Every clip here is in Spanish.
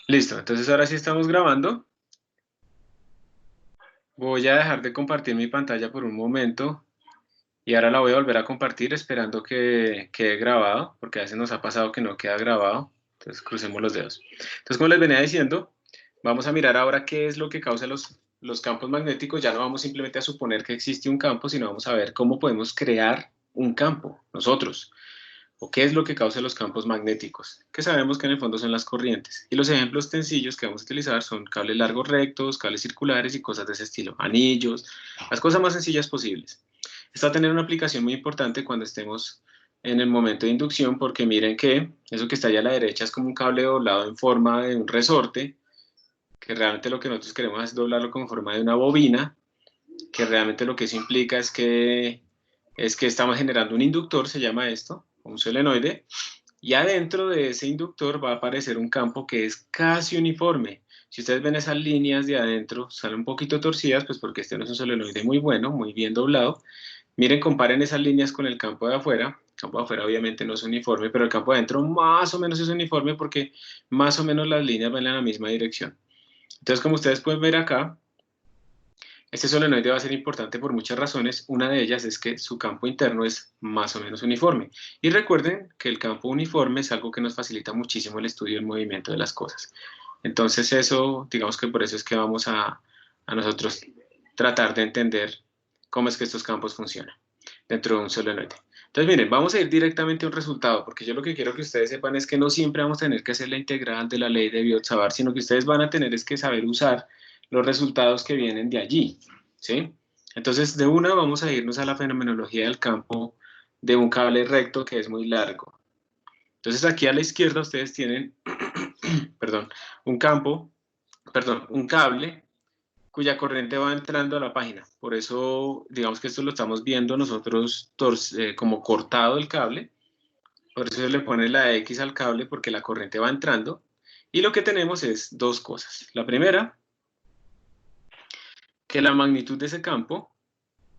Listo, entonces ahora sí estamos grabando. Voy a dejar de compartir mi pantalla por un momento y ahora la voy a volver a compartir esperando que quede grabado, porque a veces nos ha pasado que no queda grabado. Entonces crucemos los dedos. Entonces, como les venía diciendo, vamos a mirar ahora qué es lo que causa los campos magnéticos. Ya no vamos simplemente a suponer que existe un campo, sino vamos a ver cómo podemos crear un campo nosotros. ¿O qué es lo que causa los campos magnéticos? Que sabemos que en el fondo son las corrientes. Y los ejemplos sencillos que vamos a utilizar son cables largos rectos, cables circulares y cosas de ese estilo, anillos, las cosas más sencillas posibles. Esto va a tener una aplicación muy importante cuando estemos en el momento de inducción, porque miren que eso que está allá a la derecha es como un cable doblado en forma de un resorte, que realmente lo que nosotros queremos es doblarlo como forma de una bobina, que realmente lo que eso implica es que estamos generando un inductor, se llama esto, un solenoide, y adentro de ese inductor va a aparecer un campo que es casi uniforme. Si ustedes ven esas líneas de adentro, salen un poquito torcidas, pues porque este no es un solenoide muy bueno, muy bien doblado. Miren, comparen esas líneas con el campo de afuera. El campo de afuera obviamente no es uniforme, pero el campo de adentro más o menos es uniforme porque más o menos las líneas van en la misma dirección. Entonces, como ustedes pueden ver acá, este solenoide va a ser importante por muchas razones. Una de ellas es que su campo interno es más o menos uniforme. Y recuerden que el campo uniforme es algo que nos facilita muchísimo el estudio del movimiento de las cosas. Entonces eso, digamos que por eso es que vamos a nosotros tratar de entender cómo es que estos campos funcionan dentro de un solenoide. Entonces miren, vamos a ir directamente a un resultado, porque yo lo que quiero que ustedes sepan es que no siempre vamos a tener que hacer la integral de la ley de Biot-Savart, sino que ustedes van a tener es que saber usar los resultados que vienen de allí, ¿sí? Entonces, de una vamos a irnos a la fenomenología del campo de un cable recto que es muy largo. Entonces, aquí a la izquierda ustedes tienen, perdón, un campo, perdón, un cable cuya corriente va entrando a la página. Por eso, digamos que esto lo estamos viendo nosotros como cortado el cable. Por eso se le pone la X al cable porque la corriente va entrando. Y lo que tenemos es dos cosas. La primera, que la magnitud de ese campo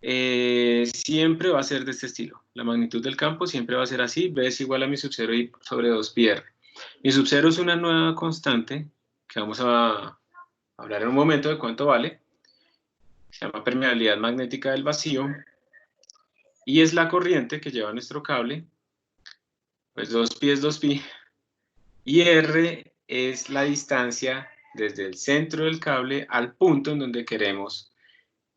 siempre va a ser de este estilo. La magnitud del campo siempre va a ser así. B es igual a mi sub 0 y sobre 2 pi r. Mi sub 0 es una nueva constante que vamos a hablar en un momento de cuánto vale. Se llama permeabilidad magnética del vacío. Y es la corriente que lleva nuestro cable. Pues 2pi es 2pi. Y r es la distancia desde el centro del cable al punto en donde queremos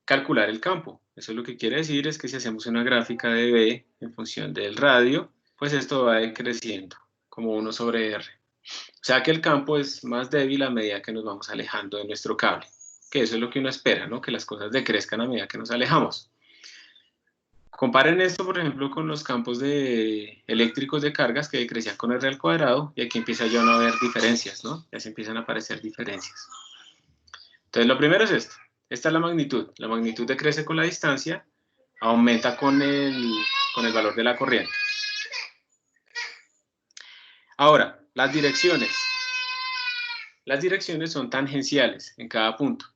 calcular el campo. Eso lo que quiere decir es que si hacemos una gráfica de B en función del radio, pues esto va decreciendo como 1 sobre R. O sea que el campo es más débil a medida que nos vamos alejando de nuestro cable, que eso es lo que uno espera, ¿no? Que las cosas decrezcan a medida que nos alejamos. Comparen esto, por ejemplo, con los campos eléctricos de cargas que decrecían con R al cuadrado y aquí empieza ya no a haber diferencias, ¿no? Ya se empiezan a aparecer diferencias. Entonces, lo primero es esto. Esta es la magnitud. La magnitud decrece con la distancia, aumenta con el valor de la corriente. Ahora, las direcciones. Las direcciones son tangenciales en cada punto.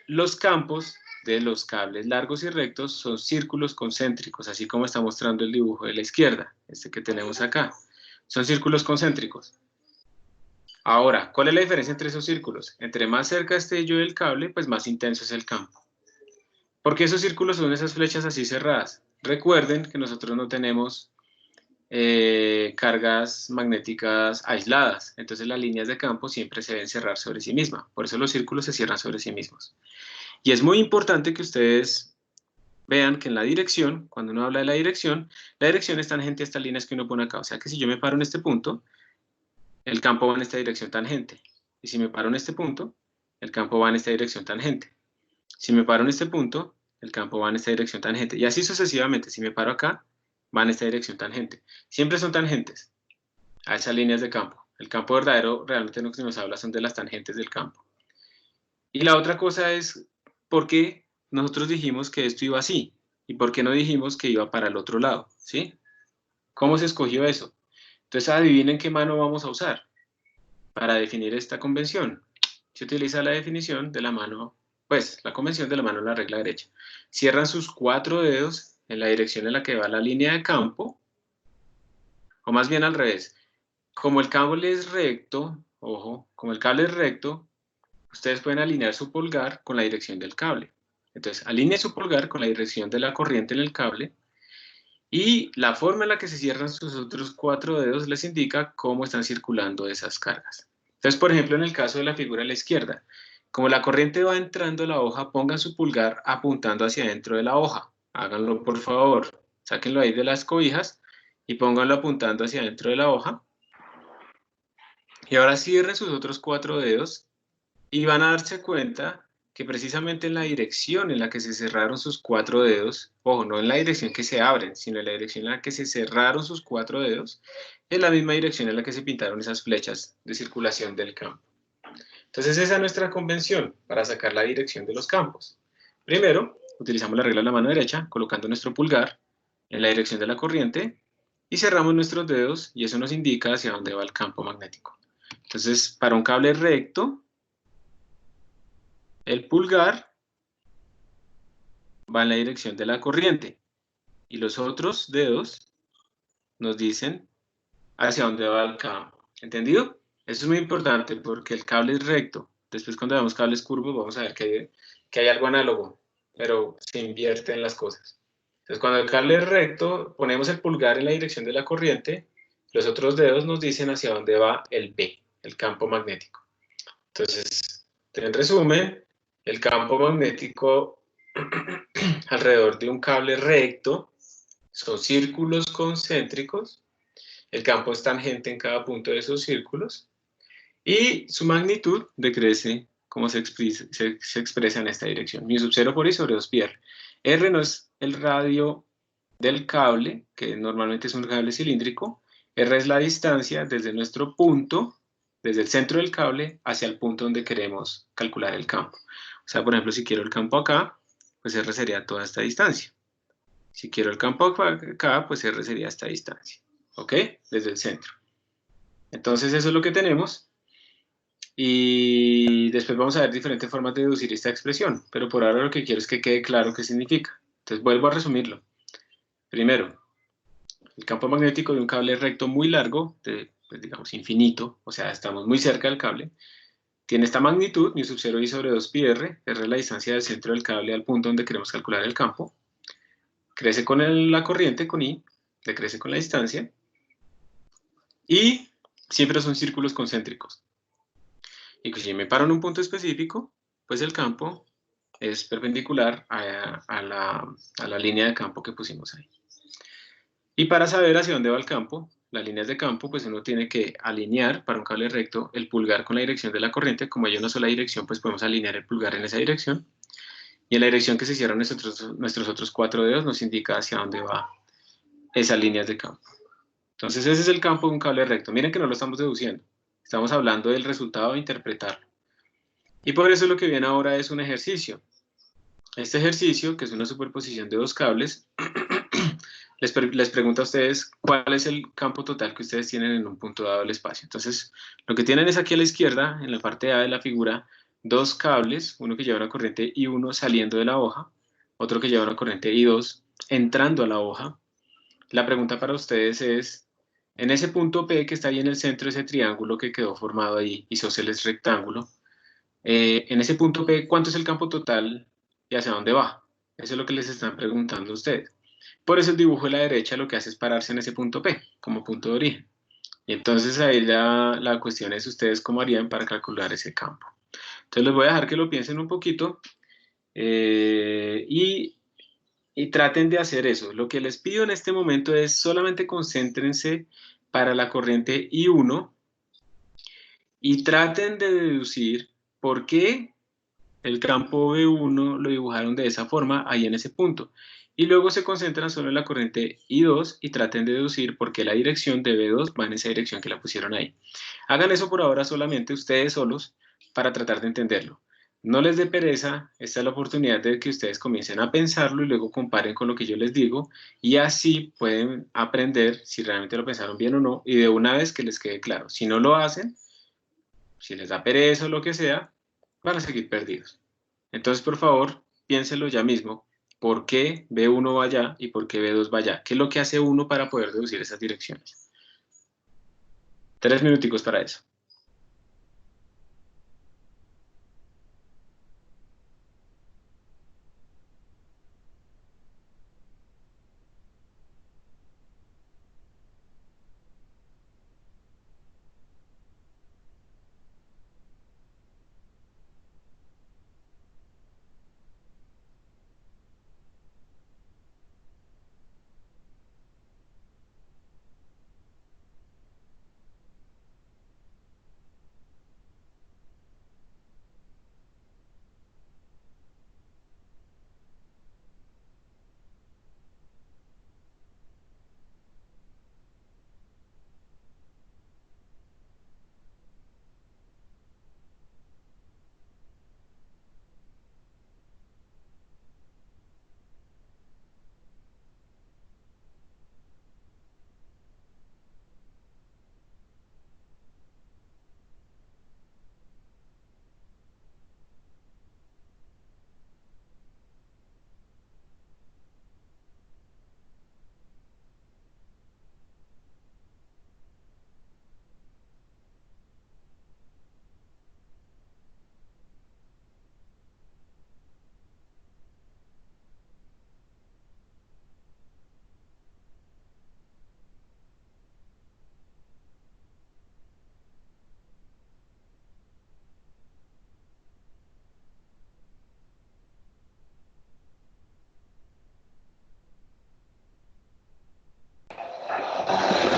Los campos de los cables largos y rectos son círculos concéntricos, así como está mostrando el dibujo de la izquierda, este que tenemos acá. Son círculos concéntricos. Ahora, ¿cuál es la diferencia entre esos círculos? Entre más cerca esté yo del cable, pues más intenso es el campo. ¿Por qué esos círculos son esas flechas así cerradas? Recuerden que nosotros no tenemos cargas magnéticas aisladas, entonces las líneas de campo siempre se deben cerrar sobre sí mismas, por eso los círculos se cierran sobre sí mismos. Y es muy importante que ustedes vean que en la dirección, cuando uno habla de la dirección es tangente a estas líneas que uno pone acá, o sea que si yo me paro en este punto, el campo va en esta dirección tangente, y si me paro en este punto, el campo va en esta dirección tangente. Si me paro en este punto, el campo va en esta dirección tangente. Y así sucesivamente, si me paro acá, va en esta dirección tangente. Siempre son tangentes a esas líneas de campo. El campo verdadero realmente lo que nos habla son de las tangentes del campo. Y la otra cosa es, ¿por qué nosotros dijimos que esto iba así? ¿Y por qué no dijimos que iba para el otro lado? ¿Sí? ¿Cómo se escogió eso? Entonces, adivinen qué mano vamos a usar para definir esta convención. Se utiliza la definición de la mano, pues, la convención de la mano en la regla derecha. Cierran sus 4 dedos en la dirección en la que va la línea de campo, o más bien al revés. Como el cable es recto, ojo, como el cable es recto, ustedes pueden alinear su pulgar con la dirección del cable. Entonces, alinee su pulgar con la dirección de la corriente en el cable y la forma en la que se cierran sus otros 4 dedos les indica cómo están circulando esas cargas. Entonces, por ejemplo, en el caso de la figura a la izquierda, como la corriente va entrando a la hoja, pongan su pulgar apuntando hacia adentro de la hoja. Háganlo, por favor. Sáquenlo ahí de las cobijas y pónganlo apuntando hacia adentro de la hoja. Y ahora cierren sus otros 4 dedos y van a darse cuenta que precisamente en la dirección en la que se cerraron sus 4 dedos, ojo, no en la dirección que se abren, sino en la dirección en la que se cerraron sus 4 dedos, es la misma dirección en la que se pintaron esas flechas de circulación del campo. Entonces esa es nuestra convención para sacar la dirección de los campos. Primero, utilizamos la regla de la mano derecha, colocando nuestro pulgar en la dirección de la corriente y cerramos nuestros dedos y eso nos indica hacia dónde va el campo magnético. Entonces, para un cable recto, el pulgar va en la dirección de la corriente y los otros dedos nos dicen hacia dónde va el campo. ¿Entendido? Eso es muy importante porque el cable es recto. Después cuando veamos cables curvos vamos a ver que hay algo análogo, pero se invierten las cosas. Entonces cuando el cable es recto, ponemos el pulgar en la dirección de la corriente, los otros dedos nos dicen hacia dónde va el B, el campo magnético. Entonces, en resumen, el campo magnético alrededor de un cable recto son círculos concéntricos, el campo es tangente en cada punto de esos círculos y su magnitud decrece como se expresa en esta dirección. Mi sub 0 por I sobre 2 pi R. R no es el radio del cable, que normalmente es un cable cilíndrico. R es la distancia desde nuestro punto, desde el centro del cable, hacia el punto donde queremos calcular el campo. O sea, por ejemplo, si quiero el campo acá, pues R sería toda esta distancia. Si quiero el campo acá, pues R sería esta distancia. ¿Ok? Desde el centro. Entonces eso es lo que tenemos. Y después vamos a ver diferentes formas de deducir esta expresión. Pero por ahora lo que quiero es que quede claro qué significa. Entonces vuelvo a resumirlo. Primero, el campo magnético de un cable recto muy largo, pues digamos infinito, o sea, estamos muy cerca del cable, tiene esta magnitud, mu sub 0 I sobre 2 pi R, R es la distancia del centro del cable al punto donde queremos calcular el campo, crece con la corriente, con I, decrece con la distancia, y siempre son círculos concéntricos. Y si me paro en un punto específico, pues el campo es perpendicular a la línea de campo que pusimos ahí. Y para saber hacia dónde va el campo, las líneas de campo, pues uno tiene que alinear para un cable recto el pulgar con la dirección de la corriente. Como hay una sola dirección, pues podemos alinear el pulgar en esa dirección. Y en la dirección que se cierran nuestros otros 4 dedos nos indica hacia dónde va esas líneas de campo. Entonces ese es el campo de un cable recto. Miren que no lo estamos deduciendo. Estamos hablando del resultado de interpretarlo. Y por eso lo que viene ahora es un ejercicio. Este ejercicio, que es una superposición de dos cables, les pregunto a ustedes cuál es el campo total que ustedes tienen en un punto dado del espacio. Entonces, lo que tienen es aquí a la izquierda, en la parte A de la figura, dos cables, uno que lleva una corriente I1 saliendo de la hoja, otro que lleva una corriente I2 entrando a la hoja. La pregunta para ustedes es, en ese punto P que está ahí en el centro de ese triángulo que quedó formado ahí, isósceles rectángulo, en ese punto P, ¿cuánto es el campo total y hacia dónde va? Eso es lo que les están preguntando a ustedes. Por eso el dibujo de la derecha lo que hace es pararse en ese punto P, como punto de origen. Y entonces ahí la cuestión es ustedes cómo harían para calcular ese campo. Entonces les voy a dejar que lo piensen un poquito y traten de hacer eso. Lo que les pido en este momento es solamente concéntrense para la corriente I1 y traten de deducir por qué el campo B1 lo dibujaron de esa forma ahí en ese punto. Y luego se concentran solo en la corriente I2 y traten de deducir por qué la dirección de B2 va en esa dirección que la pusieron ahí. Hagan eso por ahora solamente ustedes solos para tratar de entenderlo. No les dé pereza, esta es la oportunidad de que ustedes comiencen a pensarlo y luego comparen con lo que yo les digo y así pueden aprender si realmente lo pensaron bien o no y de una vez que les quede claro. Si no lo hacen, si les da pereza o lo que sea, van a seguir perdidos. Entonces, por favor, piénselo ya mismo. ¿Por qué B1 va allá y por qué B2 va allá? ¿Qué es lo que hace uno para poder deducir esas direcciones? 3 minuticos para eso.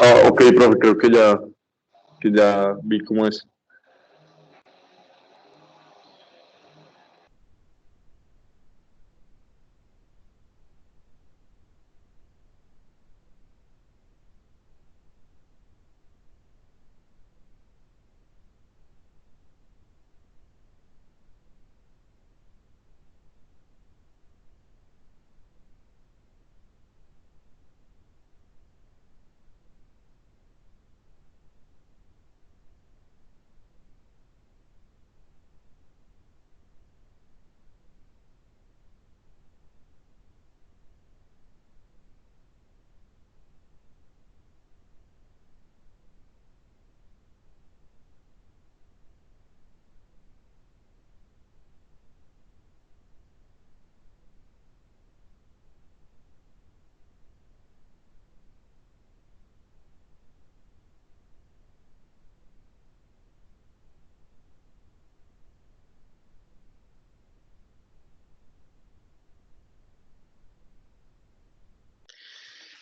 Ok, profe, creo que ya vi cómo es.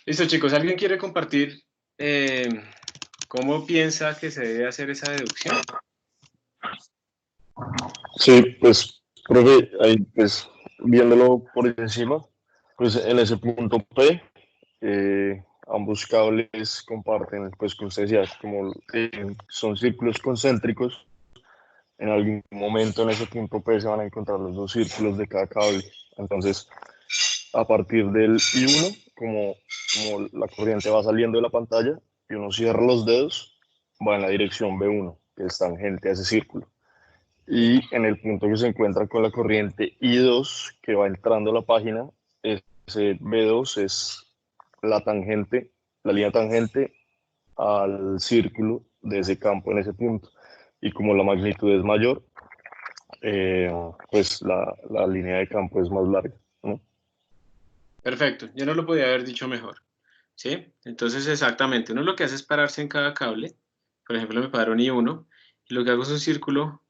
Listo, chicos, ¿alguien quiere compartir cómo piensa que se debe hacer esa deducción? Sí, pues, profe, ahí pues viéndolo por encima, pues en ese punto P, ambos cables comparten, pues como usted decía, como son círculos concéntricos, en algún momento en ese punto P se van a encontrar los dos círculos de cada cable. Entonces, a partir del I1, como la corriente va saliendo de la pantalla y uno cierra los dedos, va en la dirección B1, que es tangente a ese círculo. Y en el punto que se encuentra con la corriente I2 que va entrando a la página, ese B2 es la tangente, la línea tangente al círculo de ese campo en ese punto. Y como la magnitud es mayor, eh, pues la línea de campo es más larga, ¿no? Perfecto, yo no lo podía haber dicho mejor, ¿sí? Entonces, exactamente, uno lo que hace es pararse en cada cable. Por ejemplo, me paro en I1 y lo que hago es un círculo,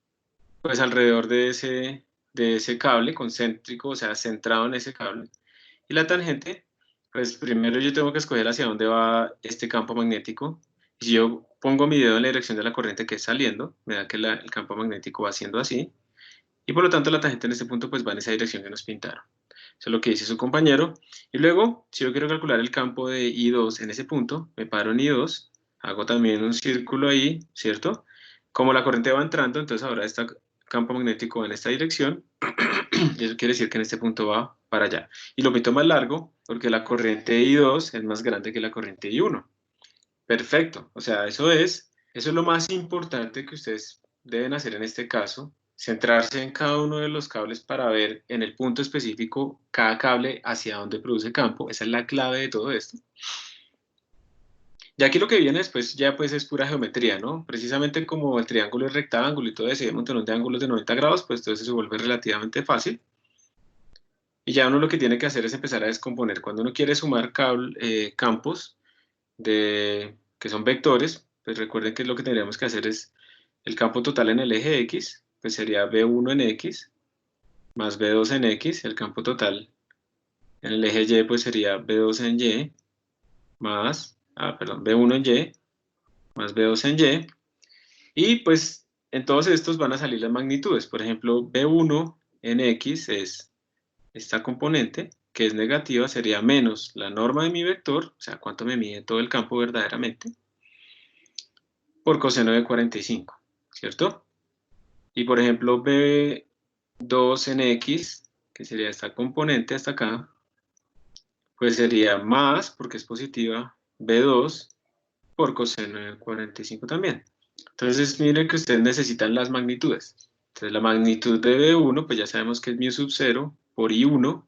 pues alrededor de ese cable concéntrico, o sea, centrado en ese cable. Y la tangente, pues primero yo tengo que escoger hacia dónde va este campo magnético. Y si yo pongo mi dedo en la dirección de la corriente que es saliendo, me da que el campo magnético va siendo así. Y por lo tanto la tangente en este punto pues va en esa dirección que nos pintaron. Eso es lo que dice su compañero. Y luego, si yo quiero calcular el campo de I2 en ese punto, me paro en I2, hago también un círculo ahí, ¿cierto? Como la corriente va entrando, entonces ahora este campo magnético va en esta dirección, y eso quiere decir que en este punto va para allá. Y lo meto más largo porque la corriente I2 es más grande que la corriente I1. Perfecto, o sea, eso es lo más importante que ustedes deben hacer en este caso, centrarse en cada uno de los cables para ver en el punto específico cada cable hacia dónde produce campo. Esa es la clave de todo esto. Y aquí lo que viene después ya pues es pura geometría, ¿no? Precisamente como el triángulo es rectángulo y todo ese montón de ángulos de 90 grados, pues entonces se vuelve relativamente fácil. Y ya uno lo que tiene que hacer es empezar a descomponer. Cuando uno quiere sumar campos, que son vectores, pues recuerden que lo que tendríamos que hacer es el campo total en el eje X, pues sería B1 en X más B2 en X, el campo total en el eje Y pues sería B2 en Y más, perdón, B1 en Y más B2 en Y, y pues en todos estos van a salir las magnitudes. Por ejemplo, B1 en X es esta componente, que es negativa, sería menos la norma de mi vector, o sea, cuánto me mide todo el campo verdaderamente, por coseno de 45, ¿cierto? Y por ejemplo, B2 en X, que sería esta componente hasta acá, pues sería más, porque es positiva, B2 por coseno de 45 también. Entonces, miren que ustedes necesitan las magnitudes. Entonces, la magnitud de B1, pues ya sabemos que es mu sub 0 por I1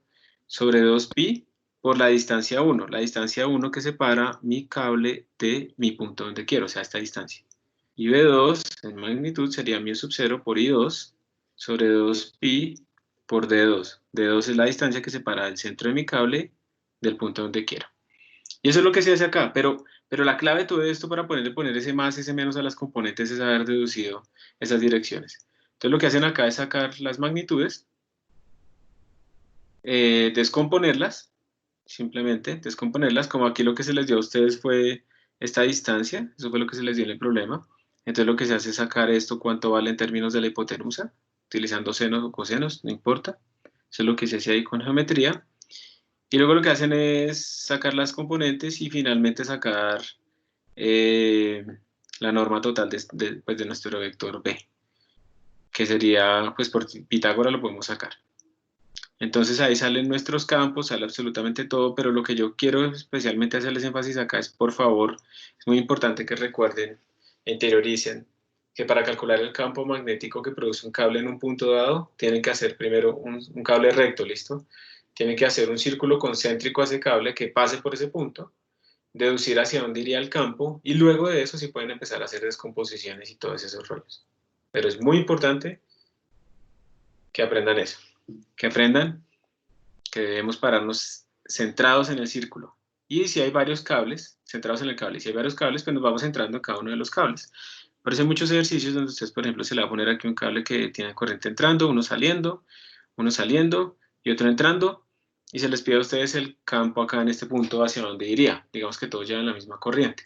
sobre 2pi por la distancia 1. La distancia 1 que separa mi cable de mi punto donde quiero, o sea, esta distancia. Y B2 en magnitud sería mu sub 0 por I2 sobre 2pi por D2. D2 es la distancia que separa el centro de mi cable del punto donde quiero. Y eso es lo que se hace acá, pero la clave de todo esto para poner ese más, ese menos a las componentes es haber deducido esas direcciones. Entonces lo que hacen acá es sacar las magnitudes, descomponerlas, simplemente descomponerlas, como aquí lo que se les dio a ustedes fue esta distancia, eso fue lo que se les dio en el problema. Entonces lo que se hace es sacar esto, cuánto vale en términos de la hipotenusa, utilizando senos o cosenos, no importa. Eso es lo que se hace ahí con geometría. Y luego lo que hacen es sacar las componentes y finalmente sacar eh, la norma total pues, de nuestro vector B, que sería, pues por Pitágoras lo podemos sacar. Entonces ahí salen nuestros campos, sale absolutamente todo, pero lo que yo quiero especialmente hacerles énfasis acá es, por favor, es muy importante que recuerden, interioricen, que para calcular el campo magnético que produce un cable en un punto dado, tienen que hacer primero un cable recto, ¿listo? Tienen que hacer un círculo concéntrico a ese cable que pase por ese punto, deducir hacia dónde iría el campo, y luego de eso sí pueden empezar a hacer descomposiciones y todos esos rollos. Pero es muy importante que aprendan eso, que aprendan que debemos pararnos centrados en el círculo. Y si hay varios cables, centrados en el cable, si hay varios cables, pues nos vamos centrando en cada uno de los cables. Por eso hay muchos ejercicios donde ustedes, por ejemplo, se le va a poner aquí un cable que tiene corriente entrando, uno saliendo y otro entrando, y se les pide a ustedes el campo acá en este punto hacia dónde iría. Digamos que todos llevan la misma corriente.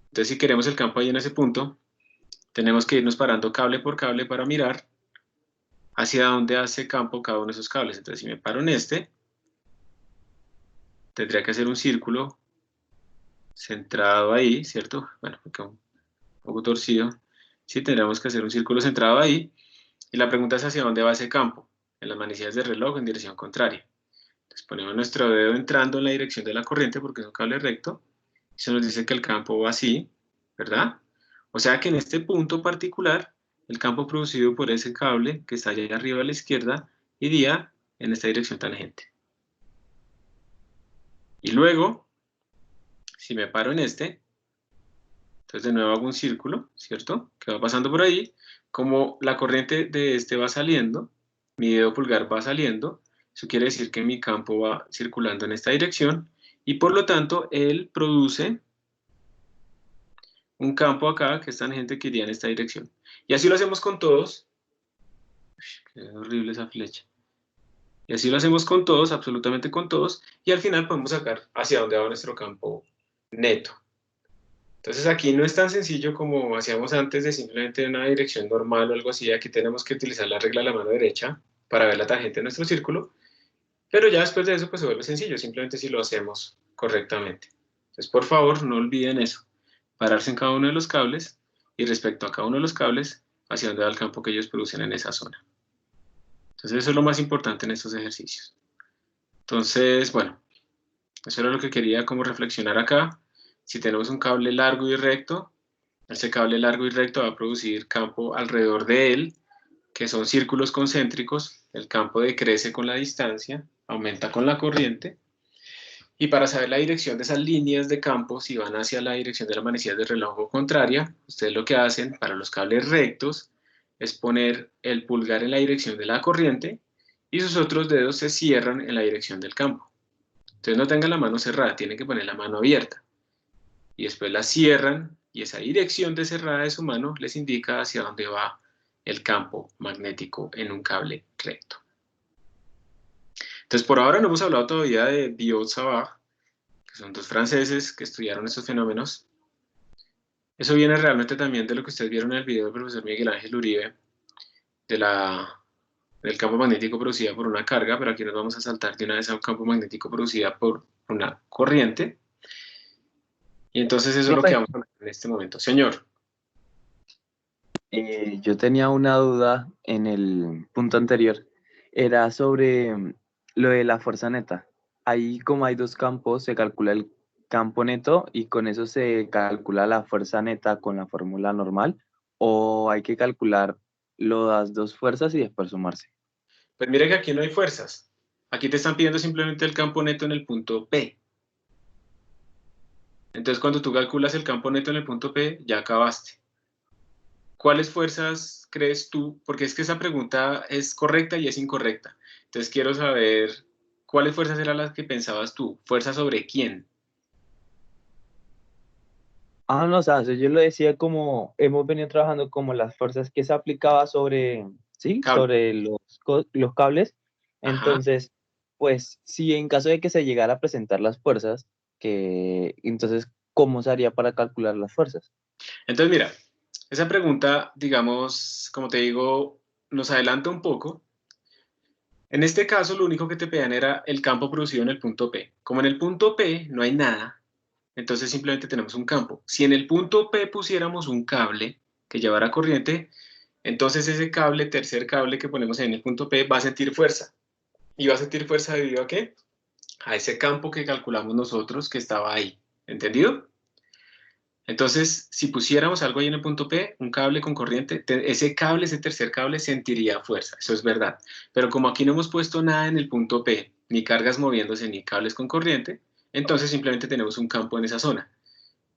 Entonces, si queremos el campo ahí en ese punto, tenemos que irnos parando cable por cable para mirar hacia dónde hace campo cada uno de esos cables. Entonces, si me paro en este, tendría que hacer un círculo centrado ahí, ¿cierto? Bueno, acá un poco torcido. Sí, tendríamos que hacer un círculo centrado ahí. Y la pregunta es hacia dónde va ese campo. En las manecillas del reloj en dirección contraria. Entonces ponemos nuestro dedo entrando en la dirección de la corriente porque es un cable recto. Y se nos dice que el campo va así, ¿verdad? O sea que en este punto particular, el campo producido por ese cable que está allá arriba a la izquierda iría en esta dirección tangente. Y luego, si me paro en este, entonces de nuevo hago un círculo, ¿cierto? Que va pasando por ahí. Como la corriente de este va saliendo, mi dedo pulgar va saliendo, eso quiere decir que mi campo va circulando en esta dirección y por lo tanto él produce un campo acá que es tangente que iría en esta dirección. Y así lo hacemos con todos. Qué horrible esa flecha. Y así lo hacemos con todos, absolutamente con todos, y al final podemos sacar hacia dónde va nuestro campo neto. Entonces aquí no es tan sencillo como hacíamos antes de simplemente una dirección normal o algo así. Aquí tenemos que utilizar la regla de la mano derecha para ver la tangente de nuestro círculo, pero ya después de eso pues se vuelve sencillo, simplemente si lo hacemos correctamente. Entonces por favor no olviden eso, pararse en cada uno de los cables y respecto a cada uno de los cables hacia dónde va el campo que ellos producen en esa zona. Entonces eso es lo más importante en estos ejercicios. Entonces, bueno, eso era lo que quería como reflexionar acá. Si tenemos un cable largo y recto, ese cable largo y recto va a producir campo alrededor de él, que son círculos concéntricos. El campo decrece con la distancia, aumenta con la corriente. Y para saber la dirección de esas líneas de campo, si van hacia la dirección de las manecillas del reloj o contraria, ustedes lo que hacen para los cables rectos es poner el pulgar en la dirección de la corriente y sus otros dedos se cierran en la dirección del campo. Entonces no tengan la mano cerrada, tienen que poner la mano abierta. Y después la cierran y esa dirección de cerrada de su mano les indica hacia dónde va el campo magnético en un cable recto. Entonces por ahora no hemos hablado todavía de Biot-Savart, que son dos franceses que estudiaron estos fenómenos. Eso viene realmente también de lo que ustedes vieron en el video del profesor Miguel Ángel Uribe, del campo magnético producido por una carga, pero aquí nos vamos a saltar de una vez a un campo magnético producido por una corriente. Y entonces eso es lo que Profe, vamos a ver en este momento. Señor. yo tenía una duda en el punto anterior, era sobre lo de la fuerza neta. Ahí como hay dos campos, se calcula el campo neto y con eso se calcula la fuerza neta con la fórmula normal, o hay que calcular las dos fuerzas y después sumarse. Pues mire que aquí no hay fuerzas. Aquí te están pidiendo simplemente el campo neto en el punto P. Entonces cuando tú calculas el campo neto en el punto P, ya acabaste. ¿Cuáles fuerzas crees tú? Porque es que esa pregunta es correcta y es incorrecta. Entonces quiero saber cuáles fuerzas eran las que pensabas tú. ¿Fuerza sobre quién? Ah, no, o sea, yo lo decía como hemos venido trabajando como las fuerzas que se aplicaba sobre, sí, Cable. sobre los cables. Ajá. Entonces, pues, si en caso de que se llegara a presentar las fuerzas, que entonces ¿cómo se haría para calcular las fuerzas? Entonces, mira, esa pregunta, digamos, como te digo, nos adelanta un poco. En este caso, lo único que te pedían era el campo producido en el punto P. Como en el punto P no hay nada, entonces simplemente tenemos un campo. Si en el punto P pusiéramos un cable que llevara corriente, entonces ese cable, tercer cable que ponemos en el punto P, va a sentir fuerza. ¿Y va a sentir fuerza debido a qué? A ese campo que calculamos nosotros que estaba ahí. ¿Entendido? Entonces, si pusiéramos algo ahí en el punto P, un cable con corriente, ese cable, ese tercer cable, sentiría fuerza. Eso es verdad. Pero como aquí no hemos puesto nada en el punto P, ni cargas moviéndose, ni cables con corriente, entonces simplemente tenemos un campo en esa zona.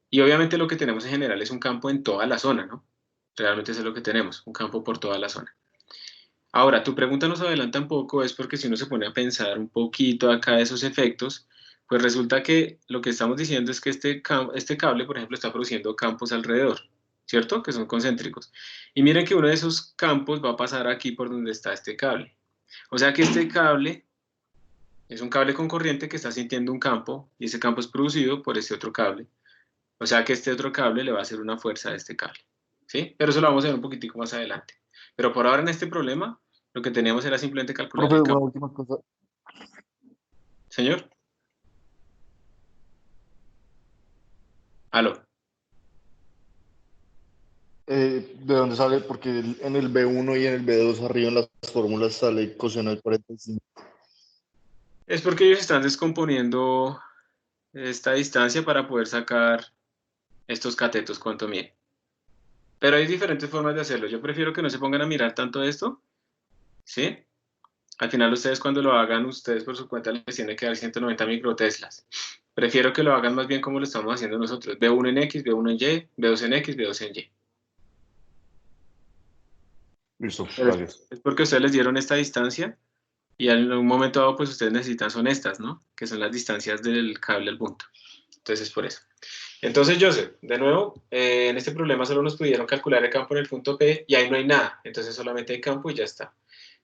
Y obviamente lo que tenemos en general es un campo en toda la zona, ¿no? Realmente eso es lo que tenemos, un campo por toda la zona. Ahora, tu pregunta nos adelanta un poco, es porque si uno se pone a pensar un poquito acá de esos efectos, pues resulta que lo que estamos diciendo es que este cable, por ejemplo, está produciendo campos alrededor, ¿cierto? Que son concéntricos. Y miren que uno de esos campos va a pasar aquí por donde está este cable. O sea que este cable es un cable con corriente que está sintiendo un campo y ese campo es producido por este otro cable. O sea que este otro cable le va a hacer una fuerza a este cable, ¿sí? Pero eso lo vamos a ver un poquitico más adelante. Pero por ahora en este problema, lo que teníamos era simplemente calcular Profe, el una campo. última cosa. Señor, aló. ¿De dónde sale? Porque en el B1 y en el B2 arriba en las fórmulas sale coseno de 45. Es porque ellos están descomponiendo esta distancia para poder sacar estos catetos cuanto miden. Pero hay diferentes formas de hacerlo. Yo prefiero que no se pongan a mirar tanto esto, ¿sí? Al final ustedes cuando lo hagan, ustedes por su cuenta les tiene que dar 190 microteslas. Prefiero que lo hagan más bien como lo estamos haciendo nosotros. B1 en X, B1 en Y, B2 en X, B2 en Y. Listo, Pero gracias. es porque ustedes les dieron esta distancia y en un momento dado pues ustedes necesitan son estas, ¿no? Que son las distancias del cable al punto. Entonces es por eso. Entonces, Joseph, de nuevo, en este problema solo nos pudieron calcular el campo en el punto P y ahí no hay nada. Entonces solamente hay campo y ya está.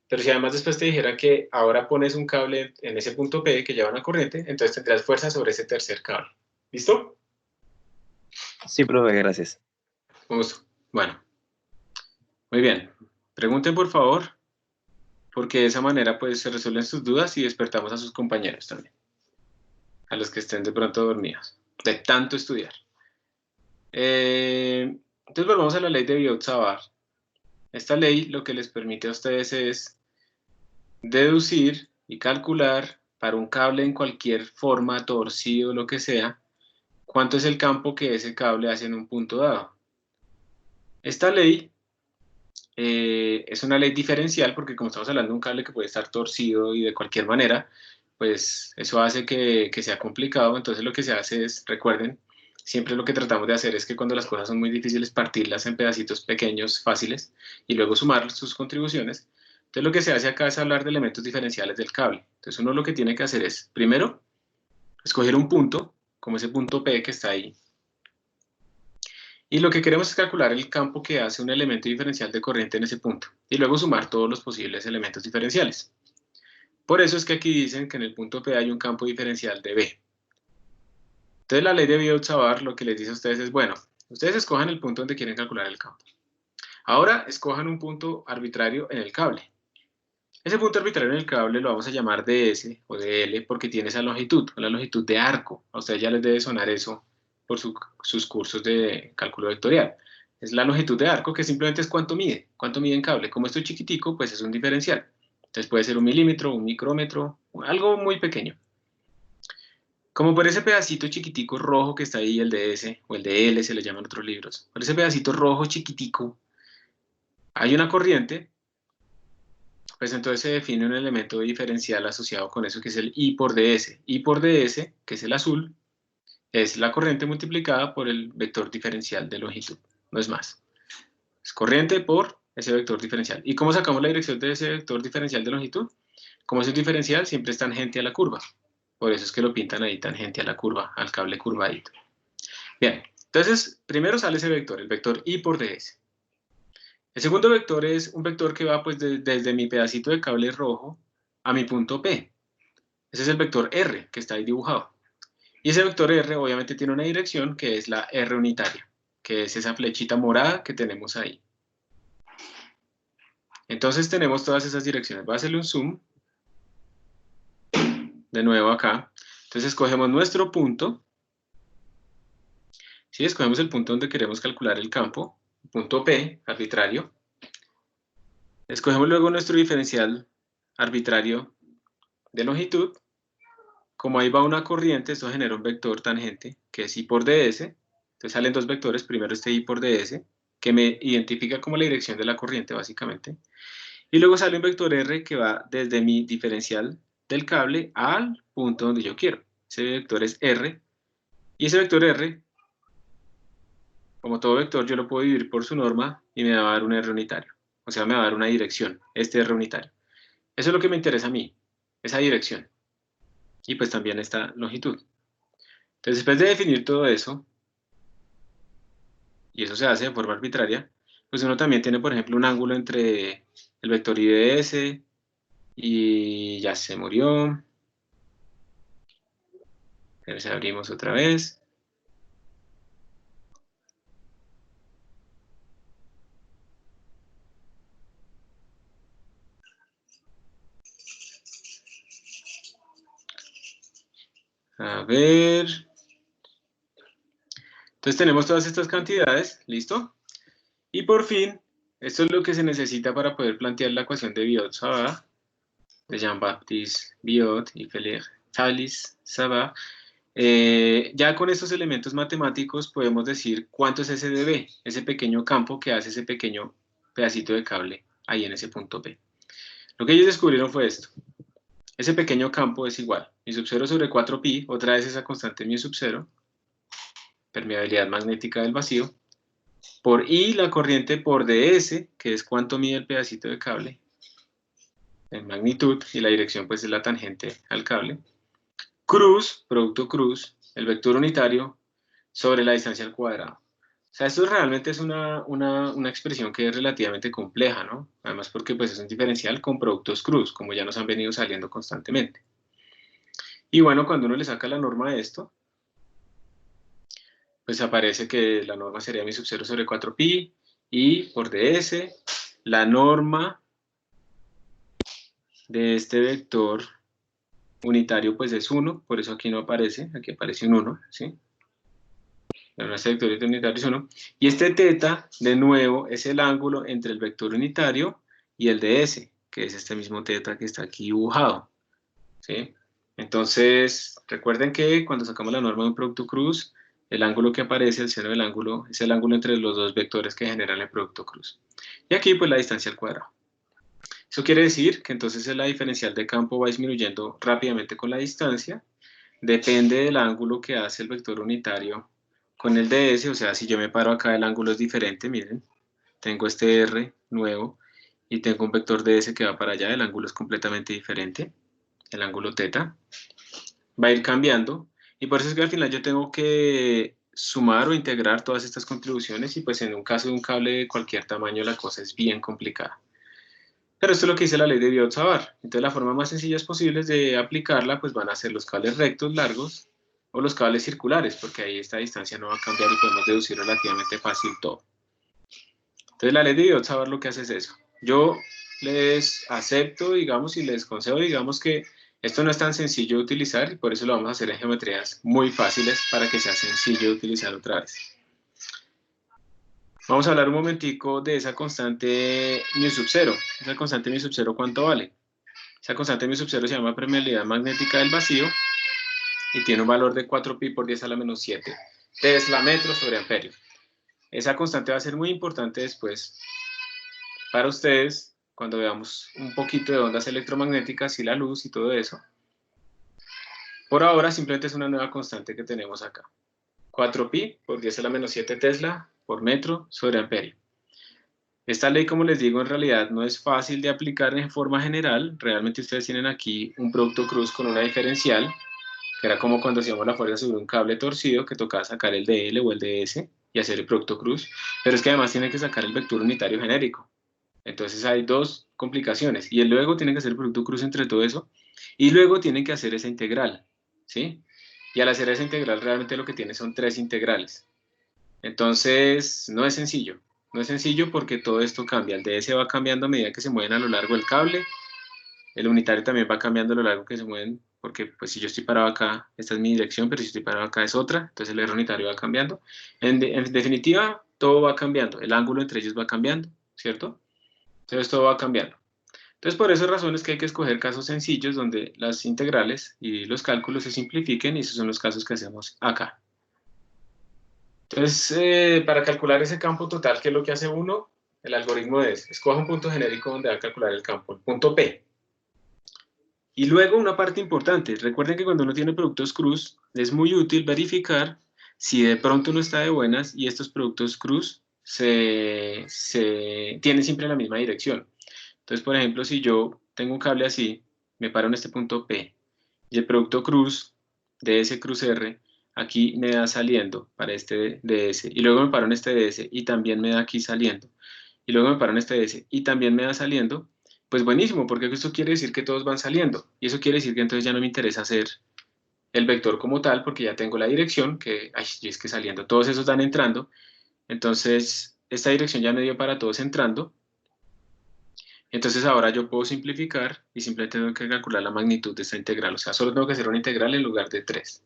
Pero si además después te dijera que ahora pones un cable en ese punto P que lleva una corriente, entonces tendrás fuerza sobre ese tercer cable. ¿Listo? Sí, profe, gracias. Con gusto. Bueno, muy bien. Pregunten por favor, porque de esa manera pues se resuelven sus dudas y despertamos a sus compañeros también, a los que estén de pronto dormidos, de tanto estudiar. Entonces volvamos a la ley de Biot-Savart. Esta ley lo que les permite a ustedes es deducir y calcular para un cable en cualquier forma, torcido, lo que sea, cuánto es el campo que ese cable hace en un punto dado. Esta ley es una ley diferencial porque como estamos hablando de un cable que puede estar torcido y de cualquier manera, pues eso hace que sea complicado. Entonces lo que se hace es, recuerden, siempre lo que tratamos de hacer es que cuando las cosas son muy difíciles, partirlas en pedacitos pequeños, fáciles, y luego sumar sus contribuciones. Entonces lo que se hace acá es hablar de elementos diferenciales del cable. Entonces uno lo que tiene que hacer es, primero, escoger un punto, como ese punto P que está ahí, y lo que queremos es calcular el campo que hace un elemento diferencial de corriente en ese punto, y luego sumar todos los posibles elementos diferenciales. Por eso es que aquí dicen que en el punto P hay un campo diferencial de B. Entonces la ley de Biot-Savart lo que les dice a ustedes es, bueno, ustedes escojan el punto donde quieren calcular el campo. Ahora escojan un punto arbitrario en el cable. Ese punto arbitrario en el cable lo vamos a llamar DS o DL porque tiene esa longitud, la longitud de arco. A ustedes ya les debe sonar eso por sus cursos de cálculo vectorial. Es la longitud de arco que simplemente es cuánto mide en cable. Como esto es chiquitico, pues es un diferencial. Entonces puede ser un milímetro, un micrómetro, algo muy pequeño. Como por ese pedacito chiquitico rojo que está ahí, el de S o el de L se le llaman otros libros, por ese pedacito rojo chiquitico hay una corriente, pues entonces se define un elemento diferencial asociado con eso que es el I por DS. I por DS, que es el azul, es la corriente multiplicada por el vector diferencial de longitud, no es más. Es corriente por ese vector diferencial. ¿Y cómo sacamos la dirección de ese vector diferencial de longitud? Como es un diferencial, siempre es tangente a la curva. Por eso es que lo pintan ahí tangente a la curva, al cable curvadito. Bien, entonces primero sale ese vector, el vector I por DS. El segundo vector es un vector que va pues desde mi pedacito de cable rojo a mi punto P. Ese es el vector R que está ahí dibujado. Y ese vector R obviamente tiene una dirección que es la R unitaria, que es esa flechita morada que tenemos ahí. Entonces tenemos todas esas direcciones. Voy a hacerle un zoom de nuevo acá. Entonces escogemos nuestro punto. ¿Sí? Escogemos el punto donde queremos calcular el campo, punto P, arbitrario. Escogemos luego nuestro diferencial arbitrario de longitud. Como ahí va una corriente, esto genera un vector tangente, que es I por ds. Entonces salen dos vectores, primero este I por ds, que me identifica como la dirección de la corriente, básicamente. Y luego sale un vector R que va desde mi diferencial del cable al punto donde yo quiero. Ese vector es R. Y ese vector R, como todo vector, yo lo puedo dividir por su norma y me va a dar un R unitario. O sea, me va a dar una dirección, este R unitario. Eso es lo que me interesa a mí, esa dirección. Y pues también esta longitud. Entonces, después de definir todo eso, y eso se hace de forma arbitraria, pues uno también tiene, por ejemplo, un ángulo entre el vector I de S y ya se murió. A ver si abrimos otra vez. A ver. Entonces tenemos todas estas cantidades, ¿listo? Y por fin, esto es lo que se necesita para poder plantear la ecuación de Biot-Savart, de Jean-Baptiste Biot y Félix Savart. Ya con estos elementos matemáticos podemos decir cuánto es ese dB, ese pequeño campo que hace ese pequeño pedacito de cable ahí en ese punto P. Lo que ellos descubrieron fue esto. Ese pequeño campo es igual, mi sub 0 sobre 4pi, otra vez esa constante mi sub 0, permeabilidad magnética del vacío, por I la corriente por ds, que es cuánto mide el pedacito de cable, en magnitud, y la dirección pues es la tangente al cable, cruz, producto cruz, el vector unitario, sobre la distancia al cuadrado. O sea, esto realmente es una expresión que es relativamente compleja, ¿no? Además porque pues es un diferencial con productos cruz, como ya nos han venido saliendo constantemente. Y bueno, cuando uno le saca la norma de esto, pues aparece que la norma sería mi sub 0 sobre 4pi y por ds, la norma de este vector unitario pues es 1, por eso aquí no aparece, aquí aparece un 1, ¿sí? Este vector unitario es 1. Y este teta, de nuevo, es el ángulo entre el vector unitario y el ds, que es este mismo teta que está aquí dibujado, ¿sí? Entonces, recuerden que cuando sacamos la norma de un producto cruz, el ángulo que aparece, el seno del ángulo, es el ángulo entre los dos vectores que generan el producto cruz. Y aquí, pues, la distancia al cuadrado. Eso quiere decir que entonces la diferencial de campo va disminuyendo rápidamente con la distancia. Depende del ángulo que hace el vector unitario con el ds, o sea, si yo me paro acá, el ángulo es diferente, miren. Tengo este R nuevo y tengo un vector ds que va para allá, el ángulo es completamente diferente, el ángulo teta. Va a ir cambiando y por eso es que al final yo tengo que sumar o integrar todas estas contribuciones y pues en un caso de un cable de cualquier tamaño la cosa es bien complicada. Pero esto es lo que dice la ley de Biot-Savart. Entonces la forma más sencilla posible de aplicarla pues van a ser los cables rectos largos o los cables circulares, porque ahí esta distancia no va a cambiar y podemos deducir relativamente fácil todo. Entonces la ley de Biot-Savart lo que hace es eso. Yo les acepto, digamos, y les concedo, digamos, que esto no es tan sencillo de utilizar y por eso lo vamos a hacer en geometrías muy fáciles para que sea sencillo de utilizar otra vez. Vamos a hablar un momentico de esa constante mu sub 0. Esa constante mu sub 0, ¿cuánto vale? Esa constante mu sub 0 se llama permeabilidad magnética del vacío y tiene un valor de 4pi por 10 a la menos 7 tesla metro sobre amperio. Esa constante va a ser muy importante después para ustedes cuando veamos un poquito de ondas electromagnéticas y la luz y todo eso. Por ahora simplemente es una nueva constante que tenemos acá. 4pi por 10 a la menos 7 tesla por metro sobre amperio. Esta ley, como les digo, en realidad no es fácil de aplicar en forma general. Realmente ustedes tienen aquí un producto cruz con una diferencial, que era como cuando hacíamos la fuerza sobre un cable torcido, que tocaba sacar el dl o el ds y hacer el producto cruz. Pero es que además tienen que sacar el vector unitario genérico. Entonces hay dos complicaciones. Y luego tienen que hacer el producto cruz entre todo eso. Y luego tienen que hacer esa integral, ¿sí? Y al hacer esa integral realmente lo que tiene son 3 integrales. Entonces no es sencillo. No es sencillo porque todo esto cambia. El ds va cambiando a medida que se mueven a lo largo del cable. El unitario también va cambiando a lo largo que se mueven, porque pues si yo estoy parado acá, esta es mi dirección, pero si estoy parado acá es otra, entonces el eje unitario va cambiando. En definitiva, todo va cambiando, el ángulo entre ellos va cambiando, ¿cierto? Entonces todo va cambiando. Entonces por esas razones que hay que escoger casos sencillos donde las integrales y los cálculos se simplifiquen, y esos son los casos que hacemos acá. Entonces, para calcular ese campo total, ¿qué es lo que hace uno? El algoritmo es, escoja un punto genérico donde va a calcular el campo, el punto P. Y luego una parte importante, recuerden que cuando uno tiene productos cruz, es muy útil verificar si de pronto uno está de buenas y estos productos cruz tienen siempre la misma dirección. Entonces, por ejemplo, si yo tengo un cable así, me paro en este punto P, y el producto cruz, DS cruz R, aquí me da saliendo para este DS, y luego me paro en este DS y también me da aquí saliendo, y luego me paro en este DS y también me da saliendo, pues buenísimo, porque esto quiere decir que todos van saliendo, y eso quiere decir que entonces ya no me interesa hacer el vector como tal, porque ya tengo la dirección, que, ay, y es que saliendo, todos esos dan entrando, entonces esta dirección ya me dio para todos entrando, entonces ahora yo puedo simplificar y simplemente tengo que calcular la magnitud de esta integral, o sea, solo tengo que hacer una integral en lugar de 3.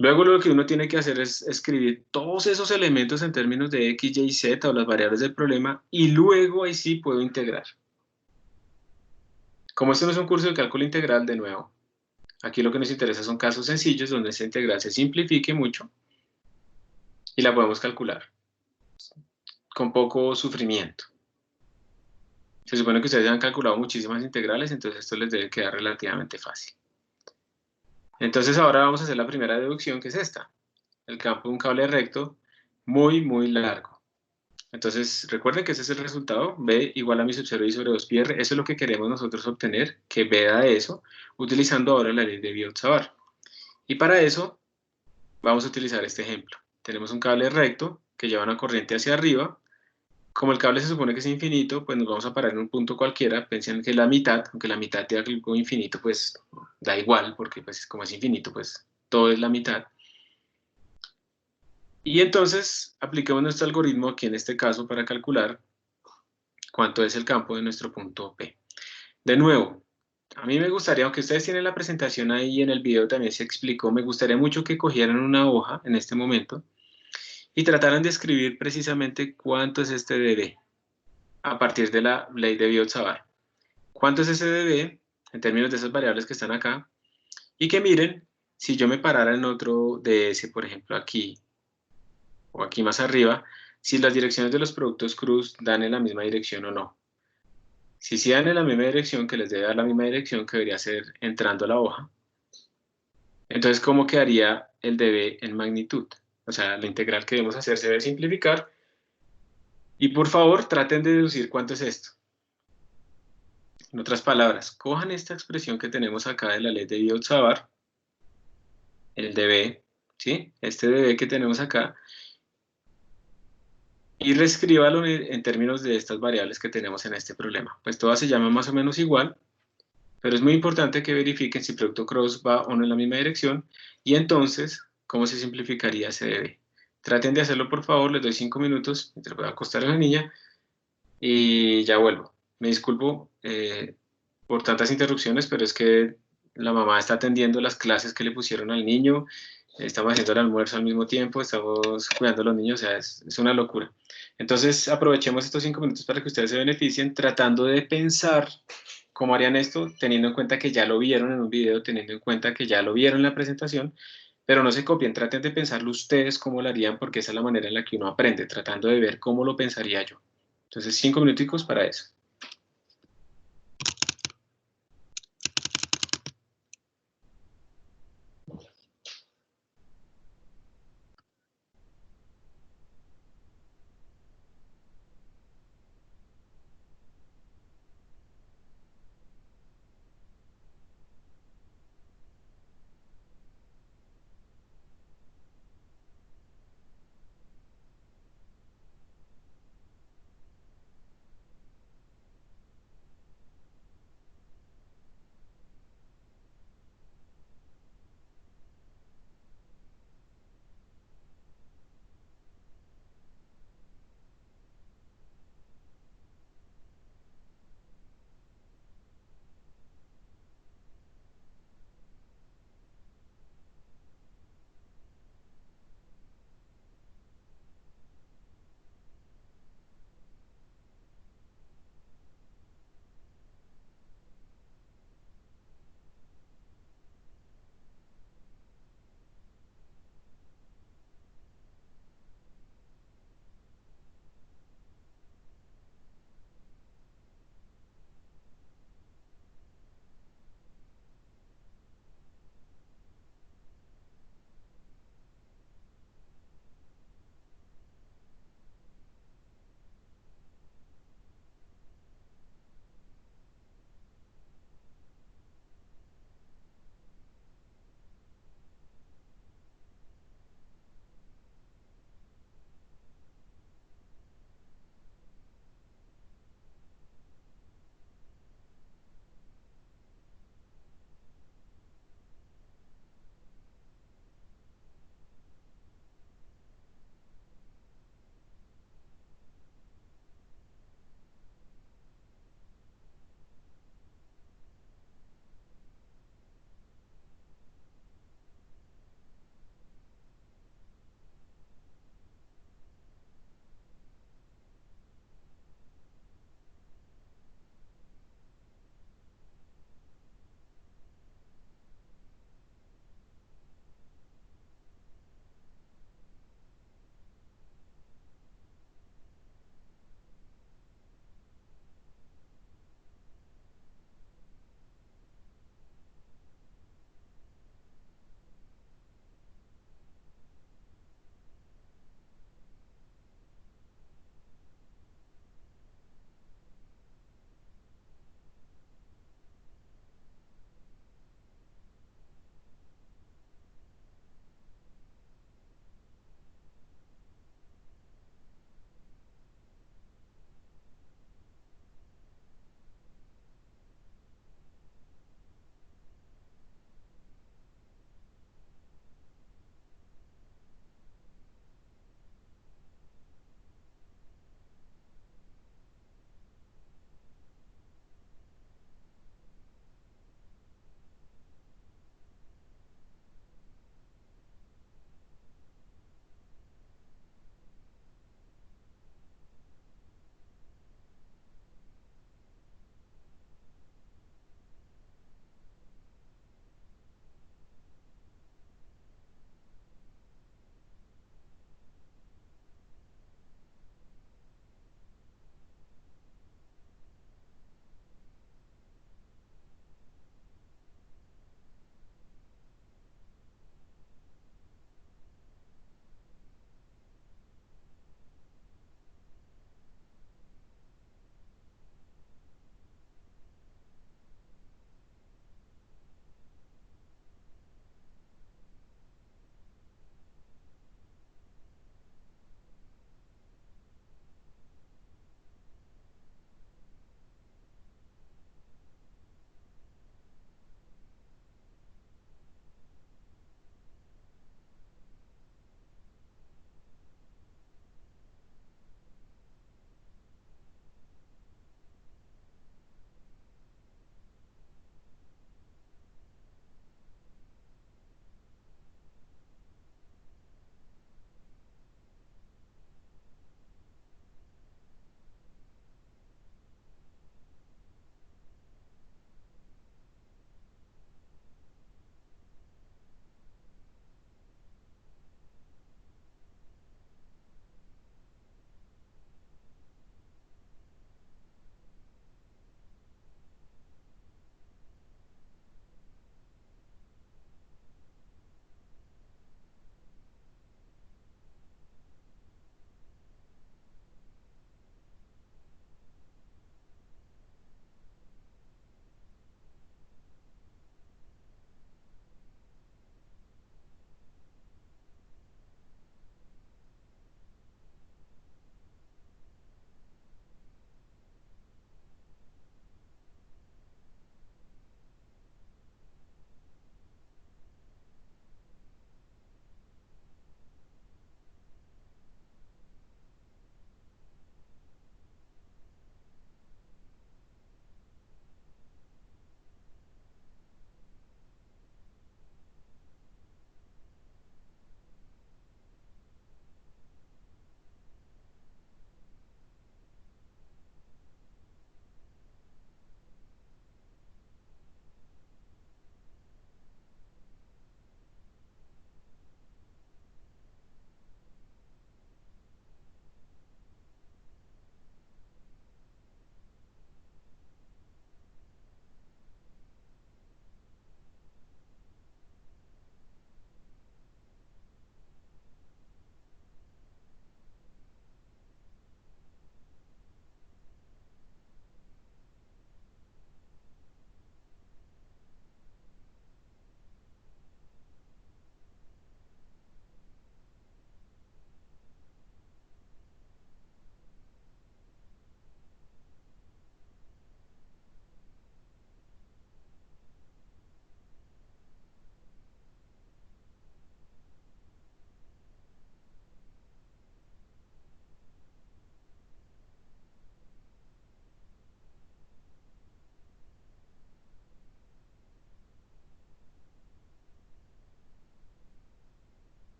Luego lo que uno tiene que hacer es escribir todos esos elementos en términos de x, y, z o las variables del problema y luego ahí sí puedo integrar. Como esto no es un curso de cálculo integral, de nuevo, aquí lo que nos interesa son casos sencillos donde esta integral se simplifique mucho y la podemos calcular con poco sufrimiento. Se supone que ustedes ya han calculado muchísimas integrales, entonces esto les debe quedar relativamente fácil. Entonces ahora vamos a hacer la primera deducción, que es esta. El campo de un cable recto muy, muy largo. Entonces recuerden que ese es el resultado, B igual a mi sub 0 y sobre 2πr. Eso es lo que queremos nosotros obtener, que B da eso, utilizando ahora la ley de Biot-Savart. Y para eso vamos a utilizar este ejemplo. Tenemos un cable recto que lleva una corriente hacia arriba. Como el cable se supone que es infinito, pues nos vamos a parar en un punto cualquiera. Piensen que la mitad, aunque la mitad de algo infinito, pues da igual, porque pues como es infinito, pues todo es la mitad. Y entonces apliquemos nuestro algoritmo aquí en este caso para calcular cuánto es el campo de nuestro punto P. De nuevo, a mí me gustaría, aunque ustedes tienen la presentación ahí en el video también se explicó, me gustaría mucho que cogieran una hoja en este momento y trataran de escribir precisamente cuánto es este dB a partir de la ley de Biot-Savart. ¿Cuánto es ese dB en términos de esas variables que están acá? Y que miren, si yo me parara en otro DS, por ejemplo aquí, o aquí más arriba, si las direcciones de los productos cruz dan en la misma dirección o no. Si sí dan en la misma dirección, que les debe dar la misma dirección que debería ser entrando a la hoja, entonces ¿cómo quedaría el dB en magnitud? O sea, la integral que debemos hacer se debe simplificar. Y por favor, traten de deducir cuánto es esto. En otras palabras, cojan esta expresión que tenemos acá de la ley de Biot-Savart, el dB, ¿sí? Este dB que tenemos acá, y reescríbalo en términos de estas variables que tenemos en este problema. Pues todas se llaman más o menos igual, pero es muy importante que verifiquen si producto cross va o no en la misma dirección, y entonces, ¿cómo se simplificaría ese dB? Traten de hacerlo por favor, les doy 5 minutos, mientras voy a acostar a la niña, y ya vuelvo. Me disculpo por tantas interrupciones, pero es que la mamá está atendiendo las clases que le pusieron al niño, estamos haciendo el almuerzo al mismo tiempo, estamos cuidando a los niños, o sea, es una locura. Entonces, aprovechemos estos 5 minutos para que ustedes se beneficien tratando de pensar cómo harían esto, teniendo en cuenta que ya lo vieron en un video, teniendo en cuenta que ya lo vieron en la presentación, pero no se copien, traten de pensarlo ustedes cómo lo harían, porque esa es la manera en la que uno aprende, tratando de ver cómo lo pensaría yo. Entonces, 5 minuticos para eso.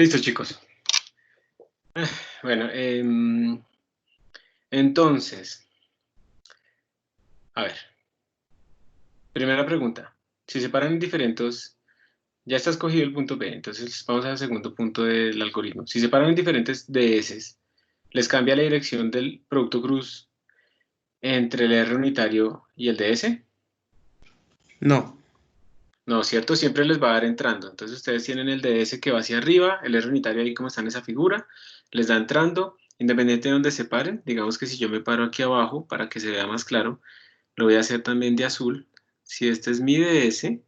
Listo, chicos. Bueno, entonces, a ver, primera pregunta. Si separan en diferentes, ya está escogido el punto B, entonces vamos al segundo punto del algoritmo. Si separan en diferentes DS, ¿les cambia la dirección del producto cruz entre el R unitario y el DS? No. No, ¿cierto? Siempre les va a dar entrando. Entonces ustedes tienen el DS que va hacia arriba, el R unitario ahí como está en esa figura, les da entrando, independiente de donde se paren. Digamos que si yo me paro aquí abajo, para que se vea más claro, lo voy a hacer también de azul. Si este es mi DS,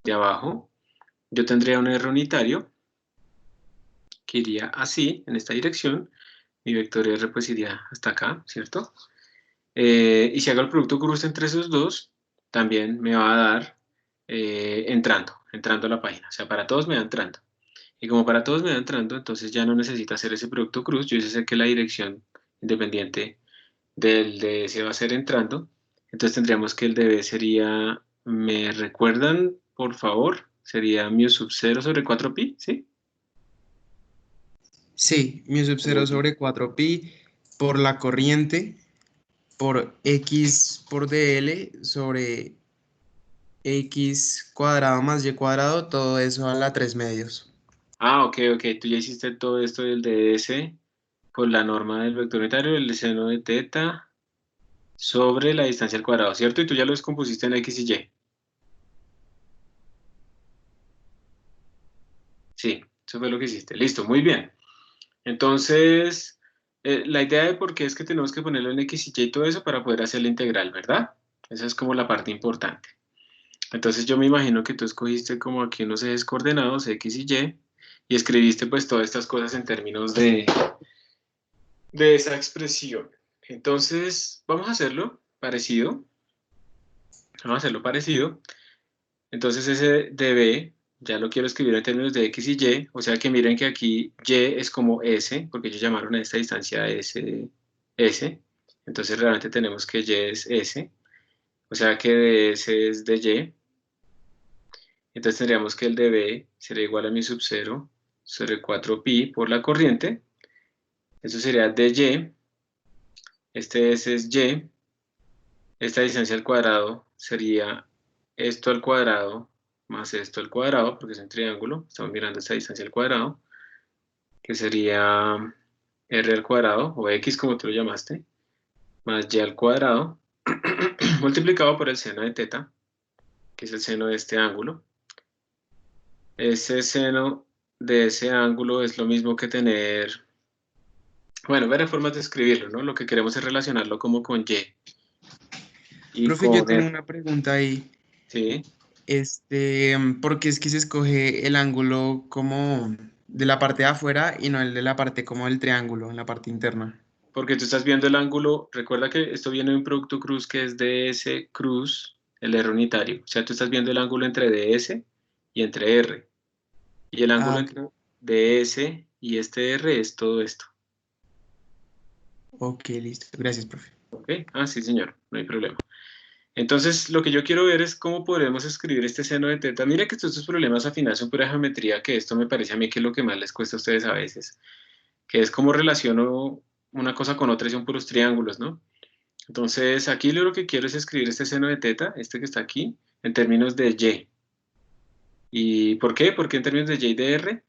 de abajo, yo tendría un R unitario que iría así, en esta dirección. Mi vector R pues iría hasta acá, ¿cierto? Y si hago el producto cruz entre esos dos, también me va a dar entrando a la página. O sea, para todos me da entrando. Y como para todos me da entrando, entonces ya no necesito hacer ese producto cruz. Yo ya sé que la dirección independiente del DS va a ser entrando. Entonces tendríamos que el DB sería, ¿me recuerdan, por favor? Sería mu sub 0 sobre 4pi, ¿sí? Sí, mu sub 0 sobre 4pi por la corriente por x por dl sobre x cuadrado más y cuadrado, todo eso a la 3 medios. Ah, ok, ok. Tú ya hiciste todo esto del DS por la norma del vector unitario, el seno de teta sobre la distancia al cuadrado, ¿cierto? Y tú ya lo descompusiste en x y y. Sí, eso fue lo que hiciste. Listo, muy bien. Entonces, la idea de por qué es que tenemos que ponerlo en x y y y todo eso para poder hacer la integral, ¿verdad? Esa es como la parte importante. Entonces yo me imagino que tú escogiste como aquí unos ejes coordenados, x y escribiste pues todas estas cosas en términos de esa expresión. Entonces, vamos a hacerlo parecido. Vamos a hacerlo parecido. Entonces ese db ya lo quiero escribir en términos de x y y, o sea que miren que aquí y es como s, porque ellos llamaron a esta distancia s. Entonces realmente tenemos que y es s, o sea que ds es de y. Entonces tendríamos que el db sería igual a mi sub 0 sobre 4pi por la corriente. Eso sería dy. Este s es y. Esta distancia al cuadrado sería esto al cuadrado más esto al cuadrado, porque es un triángulo. Estamos mirando esta distancia al cuadrado, que sería r al cuadrado, o x como tú lo llamaste, más y al cuadrado, multiplicado por el seno de teta, que es el seno de este ángulo. Ese seno de ese ángulo es lo mismo que tener, bueno, varias formas de escribirlo, ¿no? Lo que queremos es relacionarlo como con y. Y Profe, yo con tengo el, una pregunta ahí. sí, ¿Por qué es que se escoge el ángulo como de la parte de afuera y no el de la parte como del triángulo, en la parte interna? porque tú estás viendo el ángulo, recuerda que esto viene de un producto cruz que es ds cruz, el R unitario. O sea, tú estás viendo el ángulo entre ds y entre r. Y el ángulo Ah, ok, entre ds y este r es todo esto. ok, listo. Gracias, profe. ¿Ok? Ah, sí, señor, no hay problema. Entonces, lo que yo quiero ver es cómo podremos escribir este seno de teta. Mira que estos problemas al final son pura geometría, que esto me parece a mí que es lo que más les cuesta a ustedes a veces, que es cómo relaciono una cosa con otra y son puros triángulos, ¿no? Entonces, aquí lo que quiero es escribir este seno de teta, este que está aquí, en términos de y. ¿Y por qué? Porque en términos de y de r,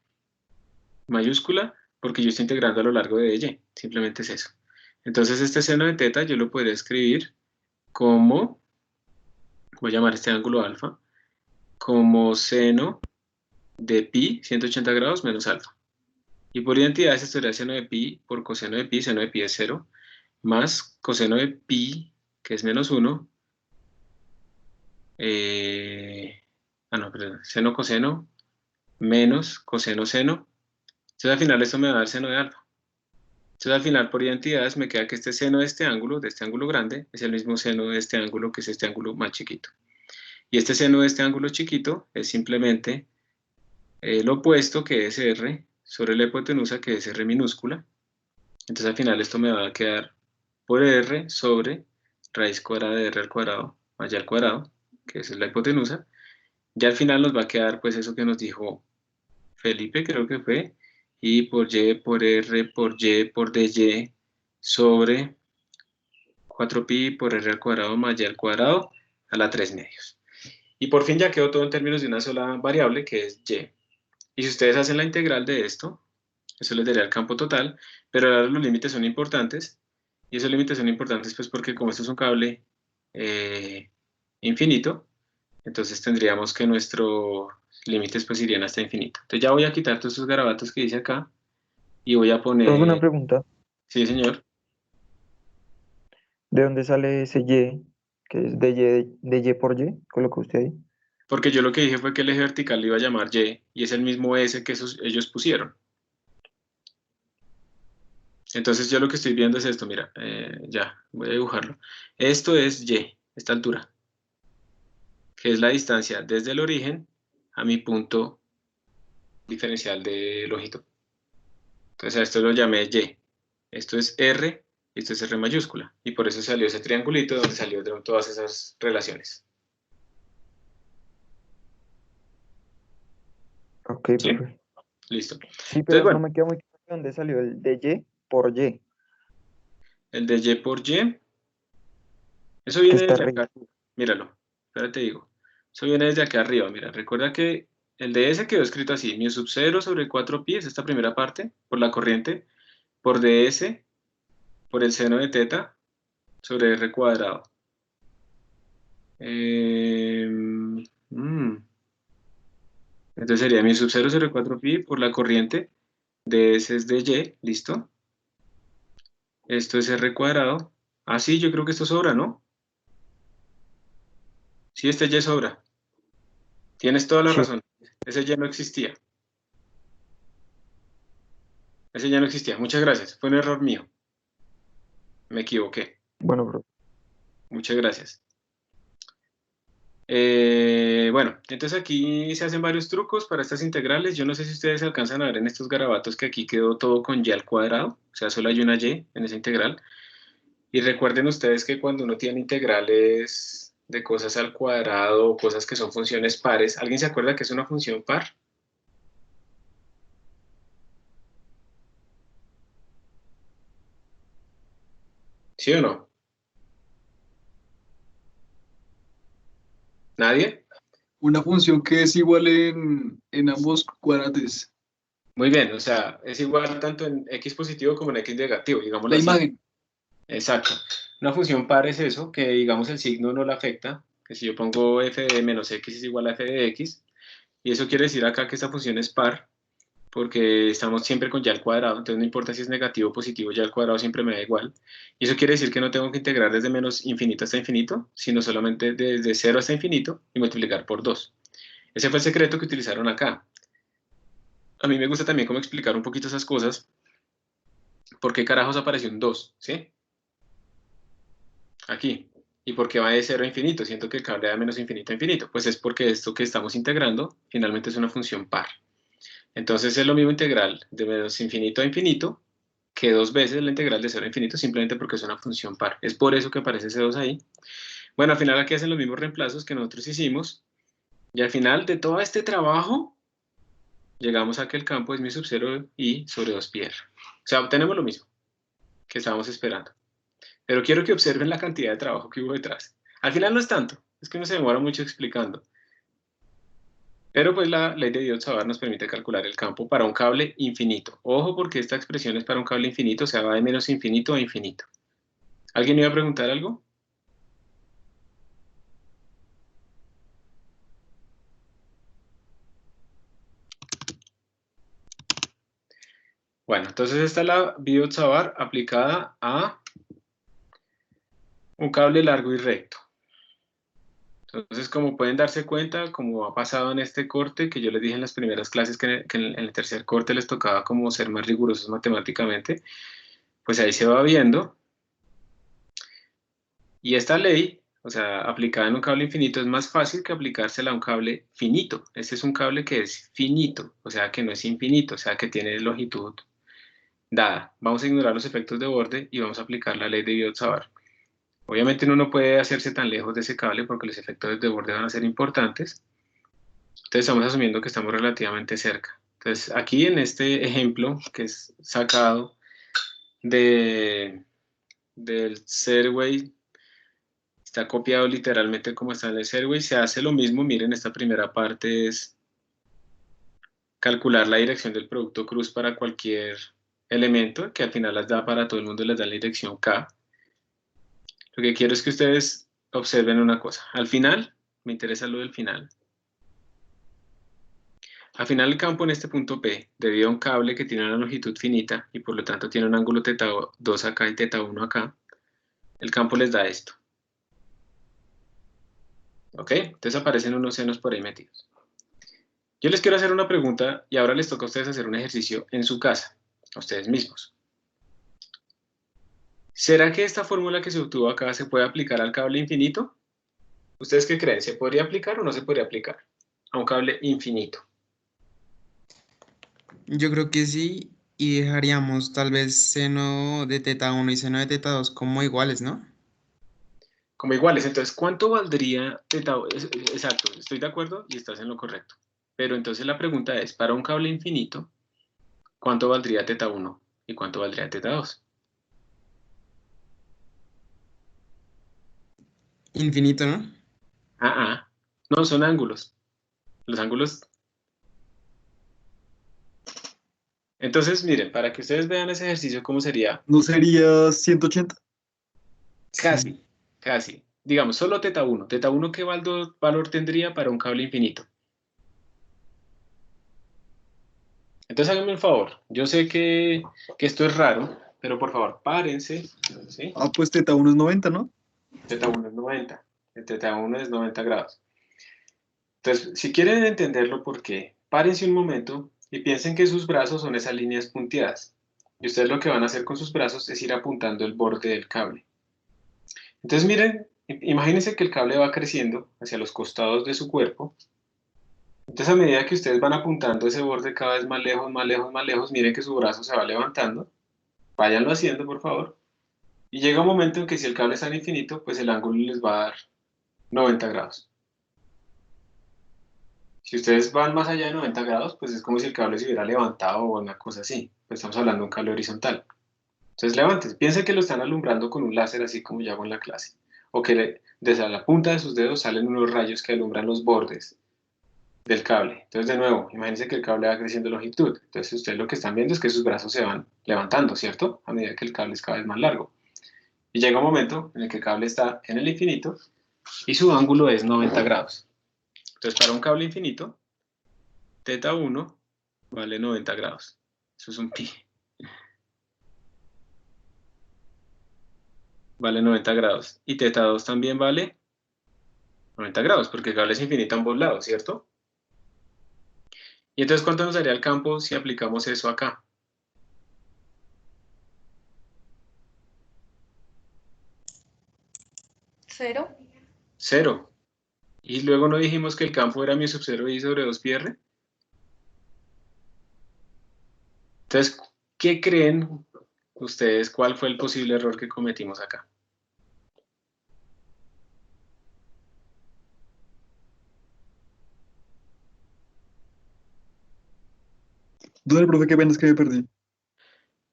mayúscula, porque yo estoy integrando a lo largo de y. Simplemente es eso. Entonces, este seno de teta yo lo podría escribir como, voy a llamar este ángulo alfa, como seno de pi, 180 grados menos alfa. Y por identidad, esto sería seno de pi por coseno de pi, seno de pi es 0, más coseno de pi, que es menos 1, no, perdón, seno coseno menos coseno seno. Entonces al final esto me va a dar seno de alfa. Entonces al final por identidades me queda que este seno de este ángulo grande, es el mismo seno de este ángulo que es este ángulo más chiquito. Y este seno de este ángulo chiquito es simplemente lo opuesto que es r sobre la hipotenusa que es r minúscula. Entonces al final esto me va a quedar por r sobre raíz cuadrada de r al cuadrado más y al cuadrado, que esa es la hipotenusa. Ya al final nos va a quedar pues eso que nos dijo Felipe creo que fue, y por Y, por R, por Y, por DY, sobre 4pi por R al cuadrado más Y al cuadrado a la 3 medios. Y por fin ya quedó todo en términos de una sola variable, que es Y. Y si ustedes hacen la integral de esto, eso les daría el campo total, pero ahora los límites son importantes, y esos límites son importantes pues porque como esto es un cable infinito, entonces tendríamos que nuestros límites pues irían hasta infinito. Entonces ya voy a quitar todos esos garabatos que dice acá, y voy a Profe, una poner, pregunta. sí señor, ¿De dónde sale ese Y? Que es de Y por Y, colocó usted ahí. porque yo lo que dije fue que el eje vertical le iba a llamar Y, y es el mismo S que ellos pusieron. Entonces yo lo que estoy viendo es esto, mira, ya, voy a dibujarlo. Esto es Y, esta altura, que es la distancia desde el origen a mi punto diferencial de longitud. Entonces a esto lo llamé Y. Esto es R, y esto es R mayúscula. Y por eso salió ese triangulito donde salió de todas esas relaciones. Ok, ¿Sí? profe. Listo. Sí, Entonces, pero no bueno, me queda muy claro de dónde salió el de Y por Y, el de Y por Y, eso que viene está desde arriba. acá. Míralo, espérate te digo. Eso viene desde acá arriba, mira. Recuerda que el de S quedó escrito así, mu sub 0 sobre 4pi, es esta primera parte, por la corriente, por ds, por el seno de teta, sobre r cuadrado. Entonces sería mu sub 0 sobre 4pi por la corriente, ds es de y, ¿listo? Esto es r cuadrado. Ah, sí, yo creo que esto sobra, ¿no? Sí, este y sobra. Tienes toda la Sí, razón. Ese ya no existía. Ese ya no existía. Muchas gracias. Fue un error mío. Me equivoqué. bueno, profe. Muchas gracias. Bueno, entonces aquí se hacen varios trucos para estas integrales. Yo no sé si ustedes alcanzan a ver en estos garabatos que aquí quedó todo con y al cuadrado. O sea, solo hay una y en esa integral. Y recuerden ustedes que cuando uno tiene integrales de cosas al cuadrado o cosas que son funciones pares, ¿alguien se acuerda que es una función par? ¿Sí o no? ¿Nadie? Una función que es igual en ambos cuadrantes. Muy bien, o sea, es igual tanto en x positivo como en x negativo, digámoslo La así. imagen. Exacto. Una función par es eso, que digamos el signo no la afecta, que si yo pongo f de menos x es igual a f de x, y eso quiere decir acá que esta función es par, porque estamos siempre con y al cuadrado, entonces no importa si es negativo o positivo, y al cuadrado siempre me da igual. Y eso quiere decir que no tengo que integrar desde menos infinito hasta infinito, sino solamente desde 0 hasta infinito y multiplicar por 2. Ese fue el secreto que utilizaron acá. A mí me gusta también como explicar un poquito esas cosas. ¿Por qué carajos apareció un 2? ¿Sí? Aquí. ¿Y por qué va de 0 a infinito? Siento que el cable da menos infinito a infinito. Pues es porque esto que estamos integrando finalmente es una función par. Entonces es lo mismo integral de menos infinito a infinito que dos veces la integral de 0 a infinito simplemente porque es una función par. Es por eso que aparece ese 2 ahí. Bueno, al final aquí hacen los mismos reemplazos que nosotros hicimos. Y al final de todo este trabajo llegamos a que el campo es mi sub 0 y sobre 2pi r. O sea, obtenemos lo mismo que estábamos esperando. Pero quiero que observen la cantidad de trabajo que hubo detrás. Al final no es tanto, es que uno se demora mucho explicando. Pero pues la ley de Biot-Savart nos permite calcular el campo para un cable infinito. Ojo porque esta expresión es para un cable infinito, o sea, va de menos infinito a infinito. ¿Alguien iba a preguntar algo? Bueno, entonces esta es la Biot-Savart aplicada a un cable largo y recto. Entonces, como pueden darse cuenta, como ha pasado en este corte, que yo les dije en las primeras clases que en el tercer corte les tocaba como ser más rigurosos matemáticamente, pues ahí se va viendo. Y esta ley, o sea, aplicada en un cable infinito, es más fácil que aplicársela a un cable finito. Este es un cable que es finito, o sea, que no es infinito, o sea, que tiene longitud dada. Vamos a ignorar los efectos de borde y vamos a aplicar la ley de Biot-Savart. Obviamente uno no puede hacerse tan lejos de ese cable porque los efectos de borde van a ser importantes. Entonces estamos asumiendo que estamos relativamente cerca. Entonces, aquí en este ejemplo que es sacado del Serway, está copiado literalmente como está en el Serway, se hace lo mismo. Miren, esta primera parte es calcular la dirección del producto cruz para cualquier elemento, que al final las da para todo el mundo, les da la dirección K. Lo que quiero es que ustedes observen una cosa. Al final, me interesa lo del final. Al final el campo en este punto P, debido a un cable que tiene una longitud finita y por lo tanto tiene un ángulo θ2 acá y θ1 acá, el campo les da esto. ¿Ok? Entonces aparecen unos senos por ahí metidos. Yo les quiero hacer una pregunta y ahora les toca a ustedes hacer un ejercicio en su casa, a ustedes mismos. ¿Será que esta fórmula que se obtuvo acá se puede aplicar al cable infinito? ¿Ustedes qué creen? ¿Se podría aplicar o no se podría aplicar a un cable infinito? Yo creo que sí, y dejaríamos tal vez seno de θ1 y seno de θ2 como iguales, ¿no? Como iguales, entonces, ¿cuánto valdría θ1? Exacto, estoy de acuerdo y estás en lo correcto. Pero entonces la pregunta es, para un cable infinito, ¿cuánto valdría θ1 y cuánto valdría θ2? Infinito, ¿no? No, son ángulos. Los ángulos. Entonces, miren, para que ustedes vean ese ejercicio, ¿cómo sería? ¿No sería 180? Casi, casi. Digamos, solo θ1. ¿θ1 qué valor tendría para un cable infinito? Entonces háganme un favor. Yo sé que esto es raro, pero por favor, párense. ¿Sí? Ah, pues θ1 es 90, ¿no? θ1 es 90. El θ1 es 90 grados. Entonces, si quieren entenderlo por qué, párense un momento y piensen que sus brazos son esas líneas punteadas. Y ustedes lo que van a hacer con sus brazos es ir apuntando el borde del cable. Entonces, miren, imagínense que el cable va creciendo hacia los costados de su cuerpo. Entonces, a medida que ustedes van apuntando ese borde cada vez más lejos, más lejos, más lejos, miren que su brazo se va levantando. Váyanlo haciendo, por favor. Y llega un momento en que si el cable es tan infinito, pues el ángulo les va a dar 90 grados. Si ustedes van más allá de 90 grados, pues es como si el cable se hubiera levantado o una cosa así. Pues estamos hablando de un cable horizontal. Entonces levántense. Piensen que lo están alumbrando con un láser, así como yo hago en la clase. O que desde la punta de sus dedos salen unos rayos que alumbran los bordes del cable. Entonces, de nuevo, imagínense que el cable va creciendo de longitud. Entonces, ustedes lo que están viendo es que sus brazos se van levantando, ¿cierto? A medida que el cable es cada vez más largo. Y llega un momento en el que el cable está en el infinito y su ángulo es 90 grados. Entonces, para un cable infinito, θ1 vale 90 grados. Eso es un pi. Vale 90 grados. Y θ2 también vale 90 grados, porque el cable es infinito a ambos lados, ¿cierto? Y entonces, ¿cuánto nos daría el campo si aplicamos eso acá? ¿Cero? Cero. Y luego no dijimos que el campo era mi sub 0 i sobre 2πr. Entonces, ¿qué creen ustedes? ¿Cuál fue el posible error que cometimos acá? ¿Dónde, profe? Qué pena, es que me perdí.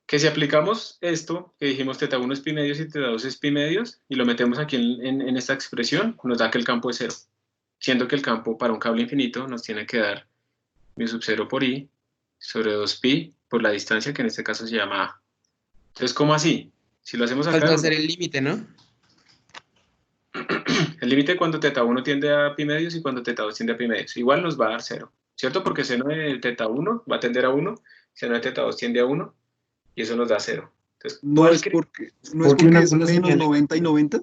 Que si aplicamos esto, que dijimos θ1 es pi medios y θ2 es pi medios, y lo metemos aquí en esta expresión, nos da que el campo es 0. Siendo que el campo para un cable infinito nos tiene que dar mi sub 0 por i sobre 2pi por la distancia, que en este caso se llama a. Entonces, ¿cómo así? Si lo hacemos acá, Falta hacer el límite, ¿no? el límite cuando θ1 tiende a pi medios y cuando θ2 tiende a pi medios, igual nos va a dar 0, ¿cierto? Porque seno de θ1 va a tender a 1, seno de θ2 tiende a 1, y eso nos da 0. Entonces, No es porque es menos 90 y 90.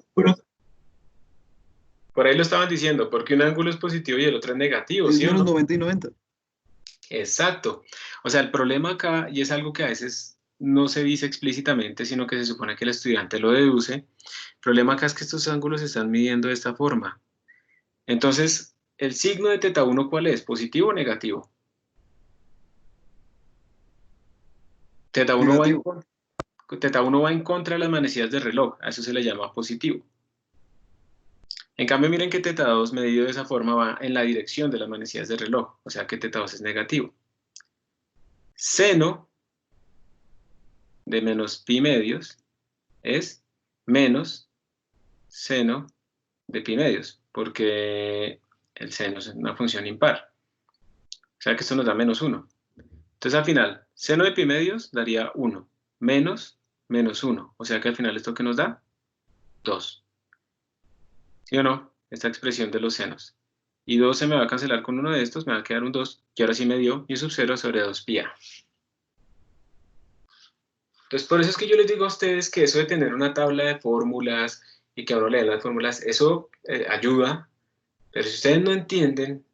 por ahí lo estaban diciendo, porque un ángulo es positivo y el otro es negativo, Es ¿sí o menos no? 90 y 90. Exacto. O sea, el problema acá, y es algo que a veces no se dice explícitamente, sino que se supone que el estudiante lo deduce, el problema acá es que estos ángulos se están midiendo de esta forma. Entonces, ¿el signo de θ1 cuál es? ¿Positivo o negativo? θ1 Negativo. va en contra de las manecillas del reloj, a eso se le llama positivo. En cambio, miren que θ2 medido de esa forma va en la dirección de las manecillas del reloj, o sea que θ2 es negativo. seno de menos pi medios es menos seno de pi medios, porque el seno es una función impar. O sea que esto nos da menos 1. Entonces al final, seno de pi medios daría 1, menos 1. O sea que al final esto que nos da, 2. ¿Sí o no? Esta expresión de los senos. Y 2 se me va a cancelar con uno de estos, me va a quedar un 2, y ahora sí me dio y sub 0 sobre 2 pi a. Entonces por eso es que yo les digo a ustedes que eso de tener una tabla de fórmulas y que a uno le den las fórmulas, eso ayuda, pero si ustedes no entienden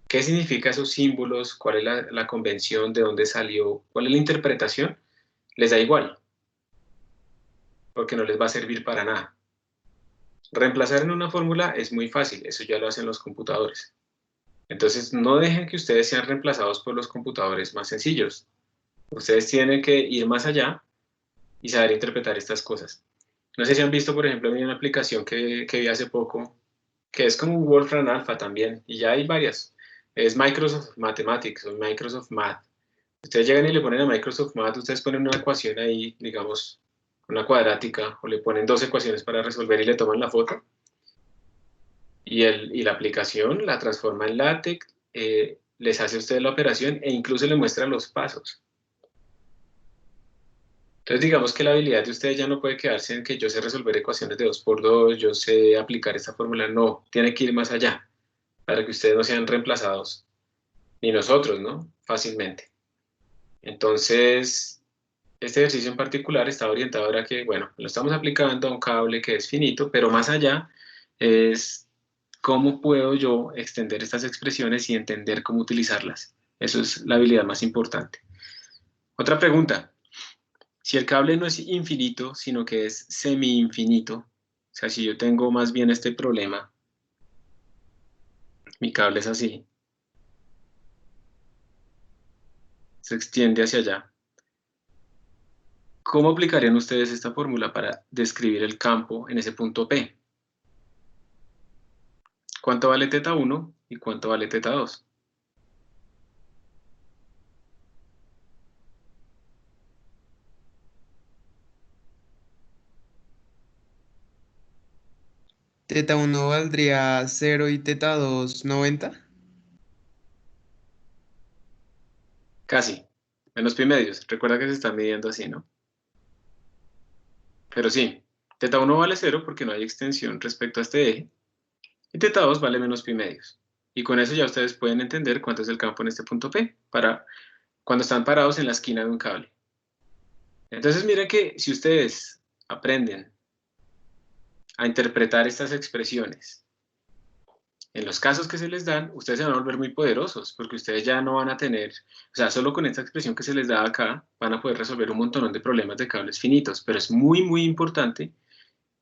qué significan esos símbolos, cuál es la convención, de dónde salió, cuál es la interpretación, les da igual, porque no les va a servir para nada. Reemplazar en una fórmula es muy fácil, eso ya lo hacen los computadores. Entonces no dejen que ustedes sean reemplazados por los computadores más sencillos. Ustedes tienen que ir más allá y saber interpretar estas cosas. No sé si han visto, por ejemplo, una aplicación que vi hace poco, que es como un Wolfram Alpha también, y ya hay varias. Es Microsoft Mathematics o Microsoft Math. Ustedes llegan y le ponen a Microsoft Math, ustedes ponen una ecuación ahí, digamos, una cuadrática, o le ponen 2 ecuaciones para resolver y le toman la foto. Y la aplicación la transforma en LaTeX, les hace a ustedes la operación e incluso le muestra los pasos. Entonces digamos que la habilidad de ustedes ya no puede quedarse en que yo sé resolver ecuaciones de 2 por 2, yo sé aplicar esta fórmula, no, tiene que ir más allá, para que ustedes no sean reemplazados, ni nosotros, ¿no? Fácilmente. Entonces, este ejercicio en particular está orientado a que, bueno, lo estamos aplicando a un cable que es finito, pero más allá es cómo puedo yo extender estas expresiones y entender cómo utilizarlas. Eso es la habilidad más importante. Otra pregunta. Si el cable no es infinito, sino que es semi-infinito, o sea, si yo tengo más bien este problema, mi cable es así, se extiende hacia allá, ¿cómo aplicarían ustedes esta fórmula para describir el campo en ese punto P? ¿Cuánto vale teta 1 y cuánto vale teta 2? Teta 1 valdría 0 y teta 2, 90. Casi, menos pi medios. Recuerda que se está midiendo así, ¿no? Pero sí, teta 1 vale 0 porque no hay extensión respecto a este eje, y teta 2 vale menos pi medios. Y con eso ya ustedes pueden entender cuánto es el campo en este punto P, para cuando están parados en la esquina de un cable. Entonces miren que si ustedes aprenden a interpretar estas expresiones en los casos que se les dan, ustedes se van a volver muy poderosos, porque ustedes ya no van a tener, o sea, solo con esta expresión que se les da acá, van a poder resolver un montón de problemas de cables finitos, pero es muy, muy importante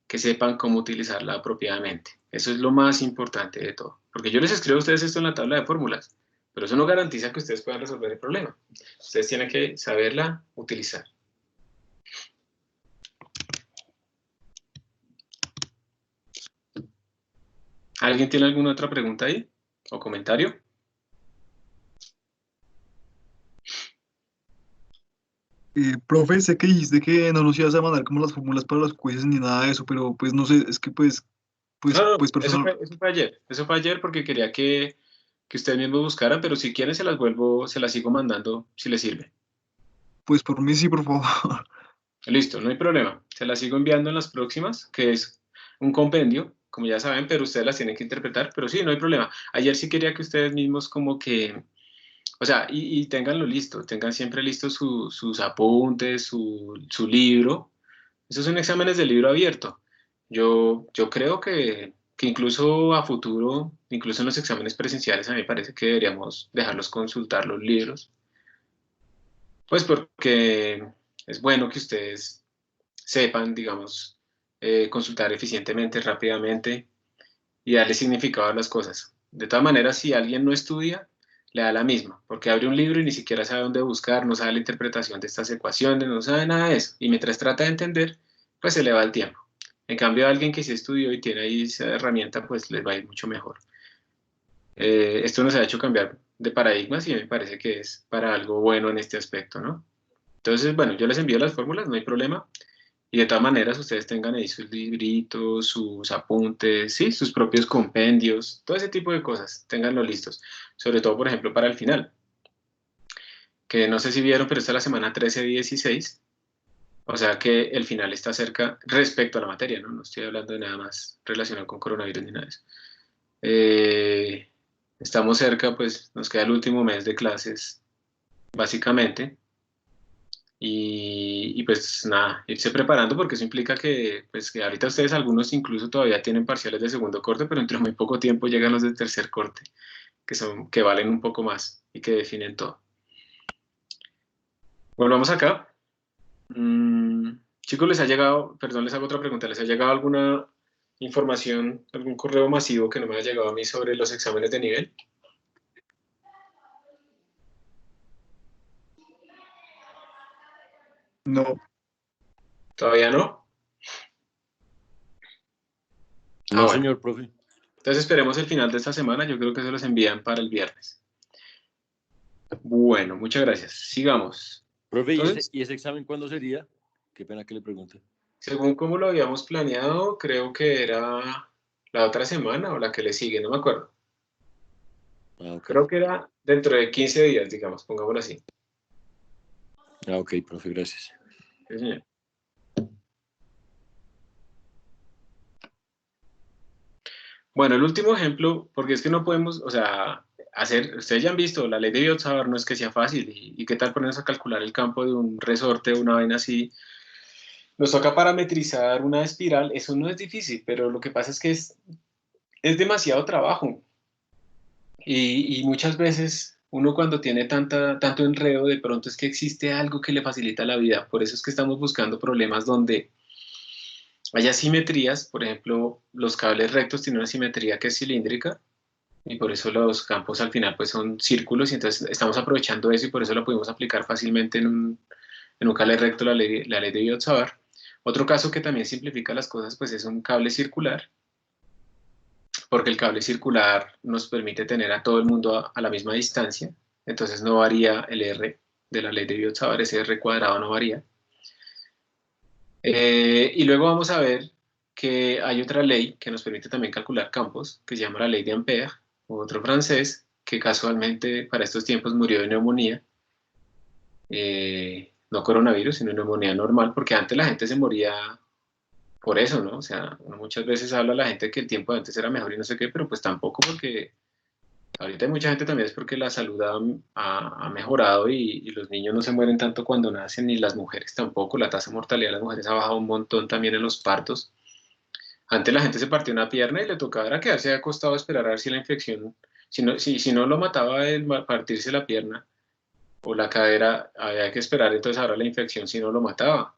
que sepan cómo utilizarla apropiadamente. Eso es lo más importante de todo, porque yo les escribo a ustedes esto en la tabla de fórmulas, pero eso no garantiza que ustedes puedan resolver el problema. Ustedes tienen que saberla utilizar. ¿Alguien tiene alguna otra pregunta ahí? ¿O comentario? Profe, sé que dijiste que no nos ibas a mandar como las fórmulas para los quizzes ni nada de eso, pero pues no sé, es que No, eso personal, fue ayer. Eso fue ayer porque quería que ustedes mismos buscaran, pero si quieren se las sigo mandando si les sirve. pues por mí sí, por favor. Listo, no hay problema. Se las sigo enviando en las próximas, que es un compendio, como ya saben, pero ustedes las tienen que interpretar, pero sí, no hay problema. Ayer sí quería que ustedes mismos como que, o sea, y tenganlo listo, tengan siempre listos sus apuntes, su libro. Esos son exámenes de libro abierto. Yo creo que incluso a futuro, incluso en los exámenes presenciales, a mí me parece que deberíamos dejarlos consultar los libros, pues porque es bueno que ustedes sepan, digamos, consultar eficientemente, rápidamente y darle significado a las cosas. De todas maneras, si alguien no estudia, le da la misma, porque abre un libro y ni siquiera sabe dónde buscar, no sabe la interpretación de estas ecuaciones, no sabe nada de eso. Y mientras trata de entender, pues se le va el tiempo. En cambio, alguien que sí estudió y tiene ahí esa herramienta, pues les va a ir mucho mejor. Esto nos ha hecho cambiar de paradigmas y me parece que es para algo bueno en este aspecto, ¿no? Entonces, bueno, yo les envío las fórmulas, no hay problema. Y de todas maneras, ustedes tengan ahí sus libritos, sus apuntes, sí, sus propios compendios, todo ese tipo de cosas, ténganlo listos. Sobre todo, por ejemplo, para el final, que no sé si vieron, pero esta es la semana 13 y 16, o sea que el final está cerca respecto a la materia, ¿no? No estoy hablando de nada más relacionado con coronavirus ni nada de eso. Estamos cerca, pues nos queda el último mes de clases, básicamente. Y pues nada, irse preparando porque eso implica que, pues, que ahorita ustedes algunos incluso todavía tienen parciales de segundo corte, pero entre muy poco tiempo llegan los de tercer corte, que valen un poco más y que definen todo. Volvamos acá. Chicos, les ha llegado, perdón, les hago otra pregunta, ¿les ha llegado alguna información, algún correo masivo que no me haya llegado a mí sobre los exámenes de nivel? No, ¿Todavía no? No, Bueno. señor profe. Entonces esperemos el final de esta semana, yo creo que se los envían para el viernes. Bueno, muchas gracias. Sigamos. Profe, Entonces, ¿y ese examen cuándo sería? Qué pena que le pregunte. según como lo habíamos planeado, creo que era la otra semana o la que le sigue, no me acuerdo. Ah, ok. Creo que era dentro de 15 días, digamos, pongámoslo así. Ah, ok, profe, gracias. Sí, señor. Bueno, el último ejemplo, porque es que no podemos, o sea, ustedes ya han visto, la ley de Biot-Savart no es que sea fácil, y qué tal ponernos a calcular el campo de un resorte, una vaina así. Nos toca parametrizar una espiral, eso no es difícil, pero lo que pasa es que es demasiado trabajo. Y muchas veces uno cuando tiene tanto enredo, de pronto es que existe algo que le facilita la vida. Por eso es que estamos buscando problemas donde haya simetrías. Por ejemplo, los cables rectos tienen una simetría que es cilíndrica y por eso los campos al final pues son círculos y entonces estamos aprovechando eso y por eso lo pudimos aplicar fácilmente en un cable recto, la ley de Biot-Savart. Otro caso que también simplifica las cosas pues es un cable circular, porque el cable circular nos permite tener a todo el mundo a la misma distancia, entonces no varía el R de la ley de Biot-Savart, ese R cuadrado no varía. Y luego vamos a ver que hay otra ley que nos permite también calcular campos, que se llama la ley de Ampère, otro francés, que casualmente para estos tiempos murió de neumonía, no coronavirus, sino neumonía normal, porque antes la gente se moría por eso, ¿no? O sea, muchas veces habla la gente que el tiempo de antes era mejor y no sé qué, pero pues tampoco porque ahorita hay mucha gente también es porque la salud ha mejorado y los niños no se mueren tanto cuando nacen y las mujeres tampoco, la tasa de mortalidad de las mujeres ha bajado un montón también en los partos. Antes la gente se partía una pierna y le tocaba era quedarse acostado a esperar a ver si la infección, si no lo mataba el partirse la pierna o la cadera, había que esperar entonces ahora la infección si no lo mataba.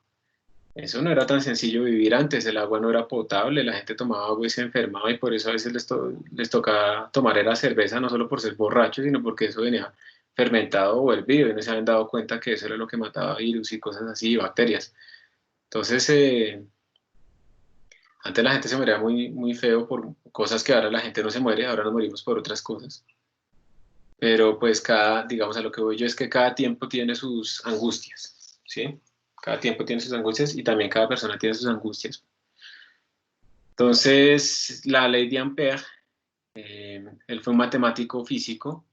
Eso no era tan sencillo vivir antes, el agua no era potable, la gente tomaba agua y se enfermaba y por eso a veces les tocaba tomar era cerveza, no solo por ser borrachos, sino porque eso venía fermentado o hervido y no se habían dado cuenta que eso era lo que mataba virus y cosas así, y bacterias. Entonces, antes la gente se moría muy, muy feo por cosas que ahora la gente no se muere, ahora nos morimos por otras cosas. Pero pues digamos a lo que voy yo es que cada tiempo tiene sus angustias, ¿sí? Cada tiempo tiene sus angustias y también cada persona tiene sus angustias. Entonces, la ley de Ampère, él fue un matemático físico,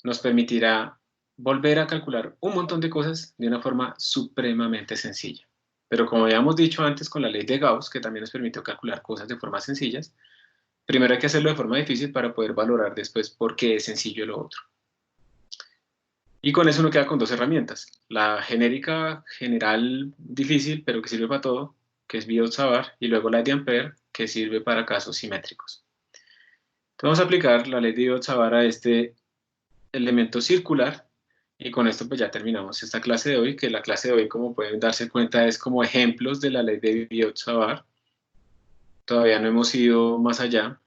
nos permitirá volver a calcular un montón de cosas de una forma supremamente sencilla. Pero como habíamos dicho antes con la ley de Gauss, que también nos permitió calcular cosas de forma sencillas, primero hay que hacerlo de forma difícil para poder valorar después por qué es sencillo lo otro. Y con eso uno queda con dos herramientas. La genérica general difícil, pero que sirve para todo, que es Biot-Savart, y luego la de Ampère, que sirve para casos simétricos. Entonces vamos a aplicar la ley de Biot-Savart a este elemento circular, y con esto pues ya terminamos esta clase de hoy, que la clase de hoy, como pueden darse cuenta, es como ejemplos de la ley de Biot-Savart. Todavía no hemos ido más allá,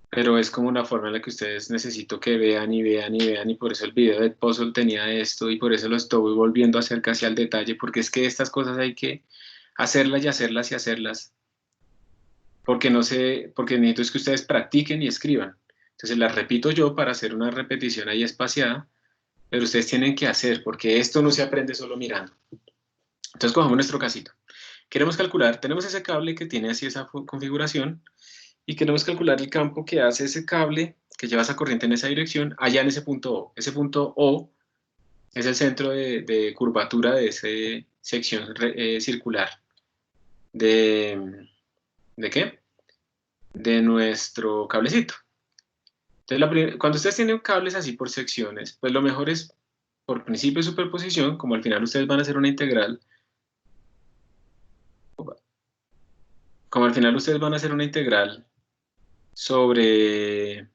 pero es como una forma en la que ustedes necesito que vean y vean y vean, y por eso el video de puzzle tenía esto, y por eso lo estoy volviendo a hacer casi al detalle, porque es que estas cosas hay que hacerlas y hacerlas y hacerlas, porque no sé, porque necesito es que ustedes practiquen y escriban. Entonces Entonces las repito yo para hacer una repetición ahí espaciada, pero ustedes tienen que hacer, porque esto no se aprende solo mirando. Entonces cojamos nuestro casito. Queremos calcular, tenemos ese cable que tiene así esa configuración, y queremos calcular el campo que hace ese cable que lleva esa corriente en esa dirección, allá en ese punto O. Ese punto O es el centro de curvatura de esa sección circular. ¿De qué? De nuestro cablecito. Entonces, cuando ustedes tienen cables así por secciones, pues lo mejor es, por principio de superposición, como al final ustedes van a hacer una integral, sobre,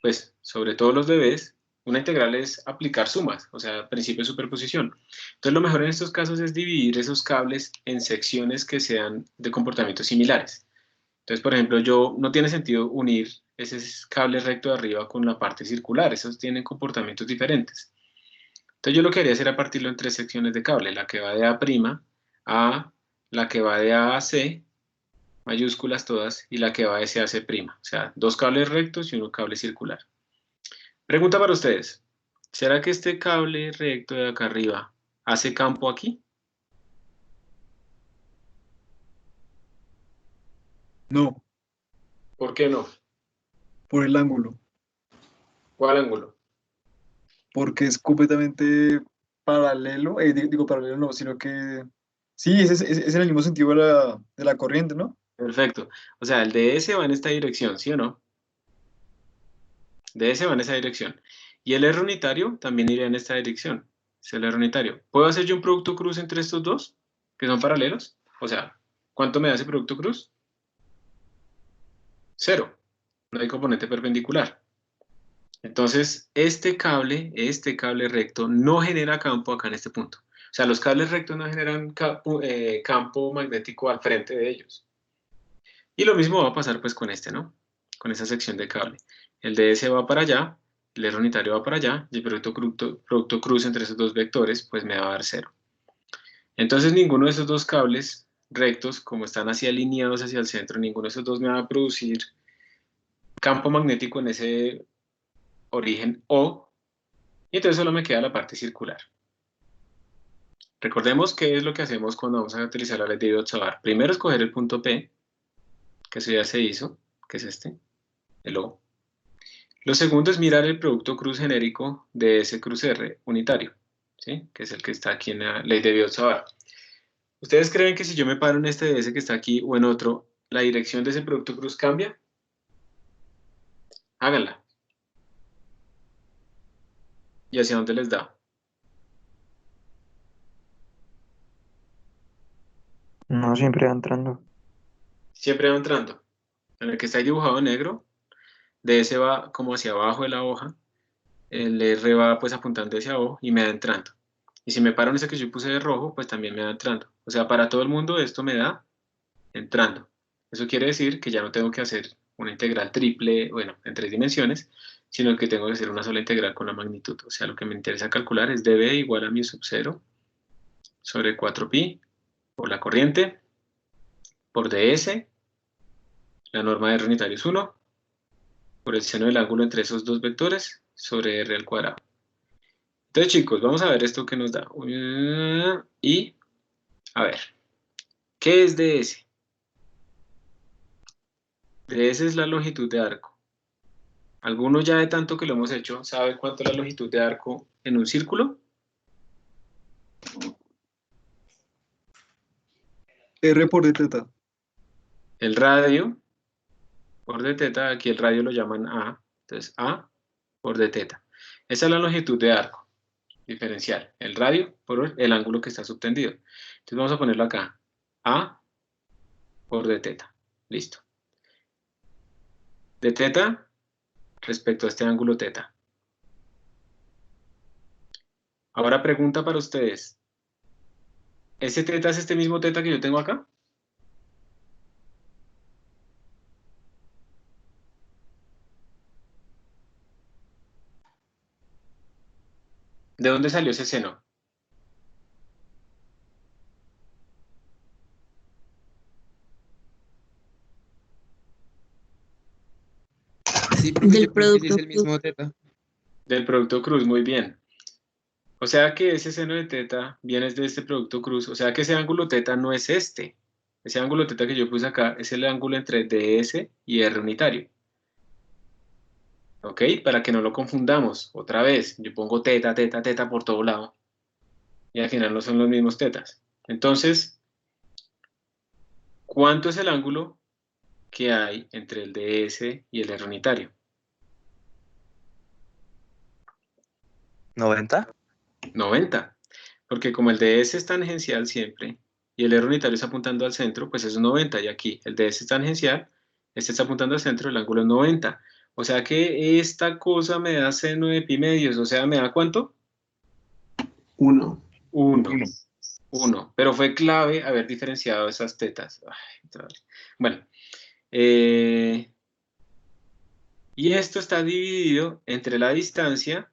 pues, sobre todos los bebés, una integral es aplicar sumas, o sea, principio de superposición. Entonces, lo mejor en estos casos es dividir esos cables en secciones que sean de comportamientos similares. Entonces, por ejemplo, no tiene sentido unir ese cable recto de arriba con la parte circular, esos tienen comportamientos diferentes. Entonces, yo lo que haría sería partirlo en 3 secciones de cable, la que va de A' a la que va de A a C, mayúsculas todas, y la que va de C a C', o sea, 2 cables rectos y 1 cable circular. Pregunta para ustedes, ¿será que este cable recto de acá arriba hace campo aquí? No, ¿Por qué no? por el ángulo, ¿Cuál ángulo? porque es completamente paralelo, digo paralelo no, sino que sí, es en el mismo sentido de la corriente, ¿no? Perfecto. O sea, el DS va en esta dirección, ¿sí o no? DS va en esa dirección. Y el R unitario también iría en esta dirección. Es el R unitario. ¿Puedo hacer yo un producto cruz entre estos dos? Que son paralelos. O sea, ¿cuánto me da ese producto cruz? 0. No hay componente perpendicular. Entonces, este cable recto, no genera campo acá en este punto. O sea, los cables rectos no generan campo magnético al frente de ellos. Y lo mismo va a pasar pues con este, ¿no? Con esa sección de cable. El DS va para allá, el R unitario va para allá, y el producto cruz entre esos dos vectores pues me va a dar 0. Entonces ninguno de esos dos cables rectos, como están así alineados hacia el centro, ninguno de esos dos me va a producir campo magnético en ese origen O, y entonces solo me queda la parte circular. Recordemos qué es lo que hacemos cuando vamos a utilizar la ley de Biot-Savart. Primero escoger el punto P, que eso ya se hizo, que es este, el O. Lo segundo es mirar el producto cruz genérico de ese cruz R unitario, ¿sí? Que es el que está aquí en la ley de Biot-Savart. ¿Ustedes creen que si yo me paro en este DS que está aquí o en otro, la dirección de ese producto cruz cambia? Háganla. ¿Y hacia dónde les da? No siempre va entrando. Siempre va entrando. En el que está ahí dibujado en negro, DS va como hacia abajo de la hoja, el R va pues apuntando hacia abajo y me da entrando. Y si me paro en ese que yo puse de rojo, pues también me da entrando. O sea, para todo el mundo esto me da entrando. Eso quiere decir que ya no tengo que hacer una integral triple, bueno, en 3 dimensiones, sino que tengo que hacer una sola integral con la magnitud. O sea, lo que me interesa calcular es dB igual a mu sub 0 sobre 4pi por la corriente, por ds, la norma de R unitario es 1, por el seno del ángulo entre esos dos vectores, sobre R al cuadrado. Entonces, chicos, vamos a ver esto que nos da. Y, a ver, ¿qué es ds? ds es la longitud de arco. ¿Alguno ya de tanto que lo hemos hecho sabe cuánto es la longitud de arco en un círculo? R por d teta. El radio por d teta, aquí el radio lo llaman A, entonces A por d teta. Esa es la longitud de arco diferencial, el radio por el ángulo que está subtendido. Entonces vamos a ponerlo acá, A por d teta, listo. D teta respecto a este ángulo teta. Ahora pregunta para ustedes, ¿ese teta es este mismo teta que yo tengo acá? ¿De dónde salió ese seno? Sí, profe, Del yo creo que sí es producto el mismo teta. Del producto cruz, muy bien. O sea que ese seno de teta viene de este producto cruz. O sea que ese ángulo teta no es este. Ese ángulo teta que yo puse acá es el ángulo entre DS y R unitario. ¿Ok? Para que no lo confundamos. Otra vez, yo pongo teta, teta, teta por todo lado. Y al final no son los mismos tetas. Entonces, ¿cuánto es el ángulo que hay entre el DS y el R unitario? 90. 90. Porque como el DS es tangencial siempre y el R unitario está apuntando al centro, pues eso es 90. Y aquí el DS es tangencial, este está apuntando al centro, el ángulo es 90. O sea que esta cosa me da seno de pi medios. O sea, ¿me da cuánto? 1. 1. 1. Pero fue clave haber diferenciado esas tetas. Ay, bueno. Y esto está dividido entre la distancia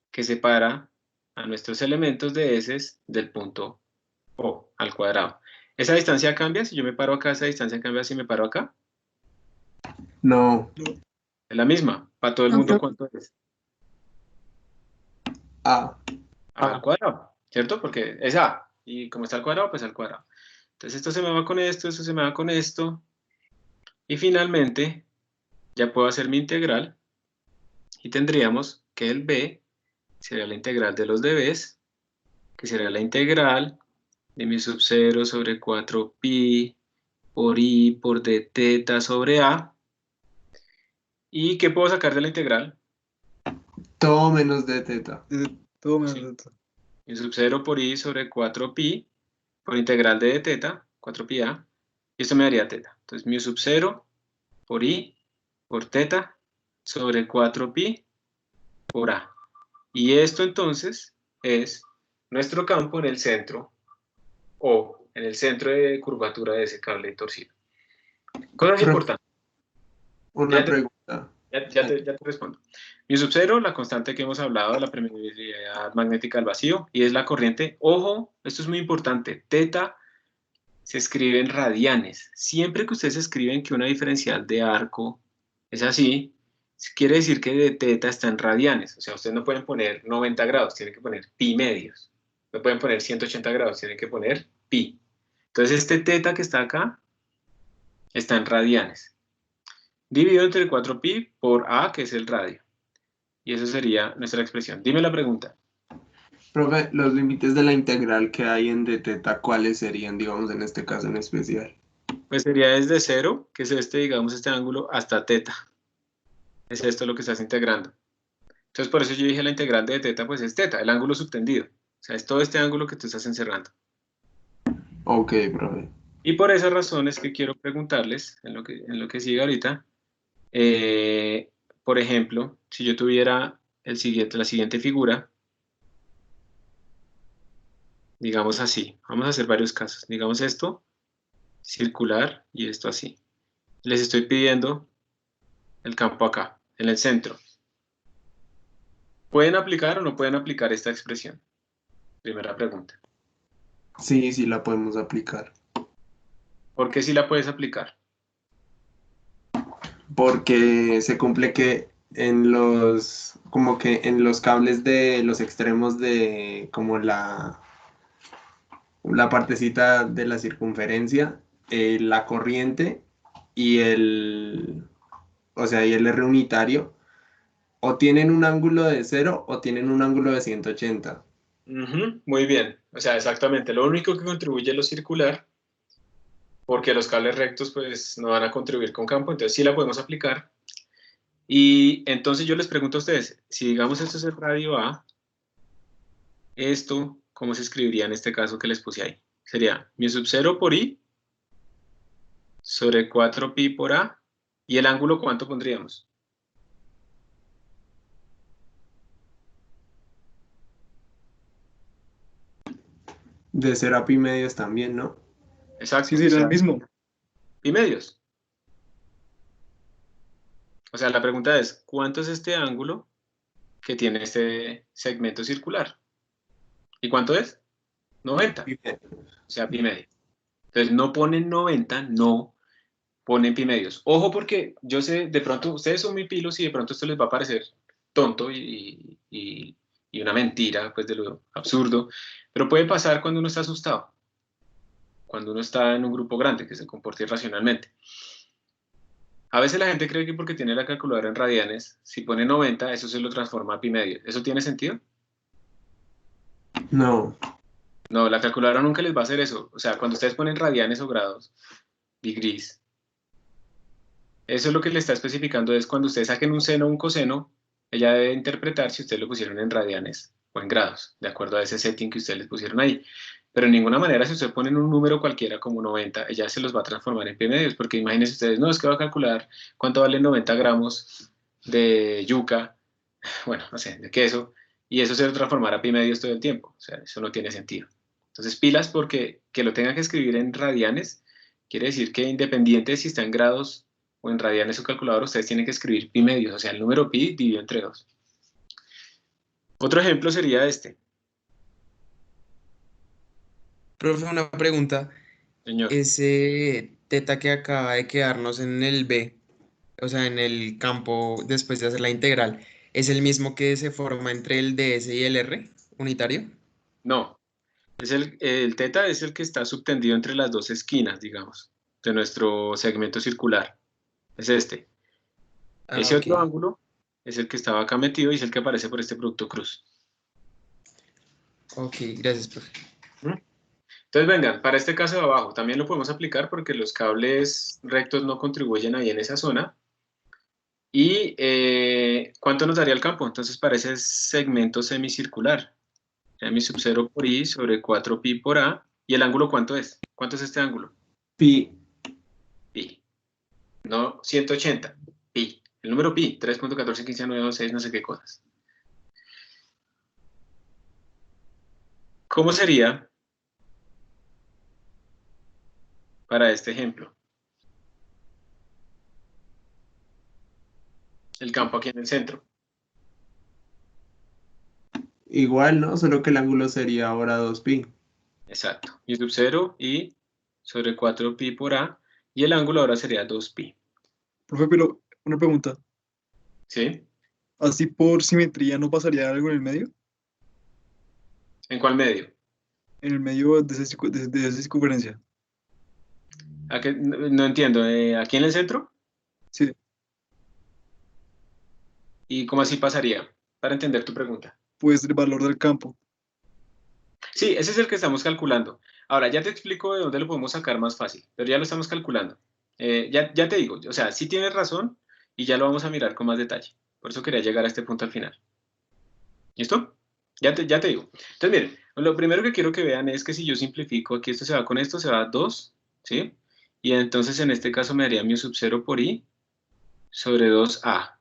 que separa a nuestros elementos de S del punto O al cuadrado. ¿Esa distancia cambia? Si yo me paro acá, ¿esa distancia cambia si me paro acá? No. Es la misma. Para todo el mundo, ¿cuánto es? A. A al cuadrado, ¿cierto? Porque es A. Y como está al cuadrado, pues al cuadrado. Entonces esto se me va con esto se me va con esto. Y finalmente, ya puedo hacer mi integral. Y tendríamos que el B sería la integral de los dBs, que sería la integral de mi sub 0 sobre 4pi por i por d teta sobre a. ¿Y qué puedo sacar de la integral? Todo menos de teta. Todo menos Sí. teta. Mi sub 0 por i sobre 4pi por integral de d teta, 4pi a, y esto me daría teta. Entonces, mi sub 0 por i por teta sobre 4pi por a. Y esto entonces es nuestro campo en el centro o en el centro de curvatura de ese cable torcido. Cosas importantes. Una pregunta. Ya te respondo. Mi sub 0, la constante que hemos hablado de la permeabilidad magnética al vacío, y es la corriente. Ojo, esto es muy importante. Teta se escribe en radianes. Siempre que ustedes escriben que una diferencial de arco es así, quiere decir que de teta está en radianes. O sea, ustedes no pueden poner 90 grados, tienen que poner pi medios. No pueden poner 180 grados, tienen que poner pi. Entonces, este teta que está acá está en radianes. Dividido entre 4pi por a, que es el radio. Y eso sería nuestra expresión. Dime la pregunta. Profe, los límites de la integral que hay en d teta, ¿cuáles serían, digamos, en este caso en especial? Pues sería desde 0, que es este, digamos, este ángulo, hasta teta. Es esto lo que estás integrando. Entonces, por eso yo dije la integral de teta, pues es teta, el ángulo subtendido. O sea, es todo este ángulo que tú estás encerrando. Ok, profe. Y por esa razón es que quiero preguntarles, en lo que sigue ahorita, por ejemplo, si yo tuviera la siguiente figura, digamos así, vamos a hacer varios casos. Digamos esto, circular, y esto así. Les estoy pidiendo el campo acá, en el centro. ¿Pueden aplicar o no pueden aplicar esta expresión? Primera pregunta. Sí, sí la podemos aplicar. ¿Por qué sí la puedes aplicar? Porque se cumple que como que en los cables de los extremos de como la partecita de la circunferencia, la corriente y o sea, y el R unitario, o tienen un ángulo de 0 o tienen un ángulo de 180. Muy bien, o sea, exactamente. Lo único que contribuye es lo circular, porque los cables rectos pues no van a contribuir con campo, entonces sí la podemos aplicar. Y entonces yo les pregunto a ustedes, si digamos esto es el radio A, esto, ¿cómo se escribiría en este caso que les puse ahí? Sería mu sub 0 por I sobre 4pi por A, ¿y el ángulo cuánto pondríamos? De 0 a pi medios también, ¿no? Exacto. Sí, sería el mismo. Pi medios. O sea, la pregunta es, ¿cuánto es este ángulo que tiene este segmento circular? ¿Y cuánto es? 90. O sea, pi medio. Entonces no ponen 90, no, ponen pi medios. Ojo porque yo sé, de pronto, ustedes son muy pilos y de pronto esto les va a parecer tonto y una mentira, pues de lo absurdo, pero puede pasar cuando uno está asustado, cuando uno está en un grupo grande que se comporta irracionalmente. A veces la gente cree que porque tiene la calculadora en radianes, si pone 90, eso se lo transforma a pi medios. ¿Eso tiene sentido? No. No, la calculadora nunca les va a hacer eso. O sea, cuando ustedes ponen radianes o grados, degrees, eso es lo que le está especificando es cuando ustedes saquen un seno o un coseno, ella debe interpretar si ustedes lo pusieron en radianes o en grados, de acuerdo a ese setting que ustedes les pusieron ahí. Pero en ninguna manera, si ustedes ponen un número cualquiera como 90, ella se los va a transformar en pi medios, porque imagínense ustedes, no, es que va a calcular cuánto valen 90 gramos de yuca, bueno, no sé, de queso, y eso se va a transformar a pi medios todo el tiempo. O sea, eso no tiene sentido. Entonces, pilas porque que lo tengan que escribir en radianes, quiere decir que independiente de si está en grados o en radianes su calculador, ustedes tienen que escribir pi medios, o sea, el número pi dividido entre 2. Otro ejemplo sería este. Profe, una pregunta. Señor. Ese teta que acaba de quedarnos en el B, o sea, en el campo después de hacer la integral, ¿es el mismo que se forma entre el ds y el r unitario? No, es el teta es el que está subtendido entre las dos esquinas, digamos, de nuestro segmento circular. Es este. Ah, Ese ok. otro ángulo es el que estaba acá metido y es el que aparece por este producto cruz. Ok, gracias, profe. Entonces, vengan, para este caso de abajo, también lo podemos aplicar porque los cables rectos no contribuyen ahí en esa zona. ¿Y cuánto nos daría el campo? Entonces, para ese segmento semicircular, mi sub 0 por i sobre 4pi por a. ¿Y el ángulo cuánto es? ¿Cuánto es este ángulo? Pi. Pi. No, 180. Pi. El número pi, 3.1415926, no sé qué cosas. ¿Cómo sería para este ejemplo? El campo aquí en el centro. Igual, ¿no? Solo que el ángulo sería ahora 2pi. Exacto. Mi sub 0 y sobre 4pi por a. Y el ángulo ahora sería 2pi. Profe, pero una pregunta. ¿Sí? ¿Así por simetría no pasaría algo en el medio? ¿En cuál medio? En el medio de esa circunferencia. No entiendo. ¿Aquí en el centro? Sí. ¿Y cómo así pasaría? Para entender tu pregunta. Pues el valor del campo. Sí, ese es el que estamos calculando. Ahora, ya te explico de dónde lo podemos sacar más fácil, pero ya lo estamos calculando. Ya te digo, o sea, sí tienes razón y ya lo vamos a mirar con más detalle. Por eso quería llegar a este punto al final. ¿Listo? Ya te digo. Entonces, miren, lo primero que quiero que vean es que si yo simplifico, aquí esto se va con esto, se va a 2, ¿sí? Y entonces en este caso me daría mu sub 0 por i sobre 2a.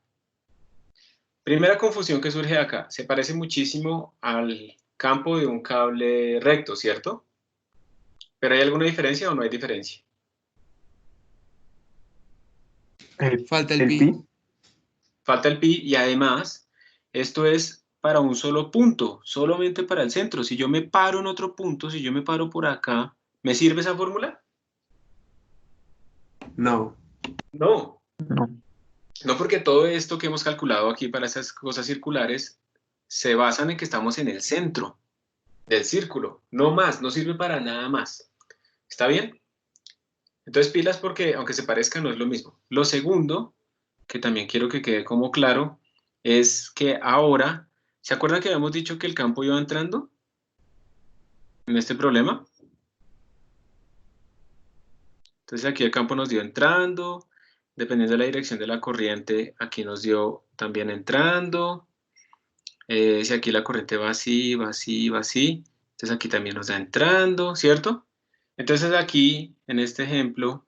Primera confusión que surge acá, se parece muchísimo al campo de un cable recto, ¿cierto? ¿Pero hay alguna diferencia o no hay diferencia? Falta el El pi. pi. Falta el pi y además esto es para un solo punto, solamente para el centro. Si yo me paro en otro punto, si yo me paro por acá, ¿me sirve esa fórmula? No. No, No. no, porque todo esto que hemos calculado aquí para esas cosas circulares se basan en que estamos en el centro del círculo, no más, no sirve para nada más. ¿Está bien? Entonces pilas porque aunque se parezca no es lo mismo. Lo segundo, que también quiero que quede como claro, es que ahora, ¿se acuerdan que habíamos dicho que el campo iba entrando en este problema? Entonces aquí el campo nos dio entrando, dependiendo de la dirección de la corriente, aquí nos dio también entrando. Si aquí la corriente va así, va así, va así, entonces aquí también nos da entrando, ¿cierto? Entonces aquí, en este ejemplo,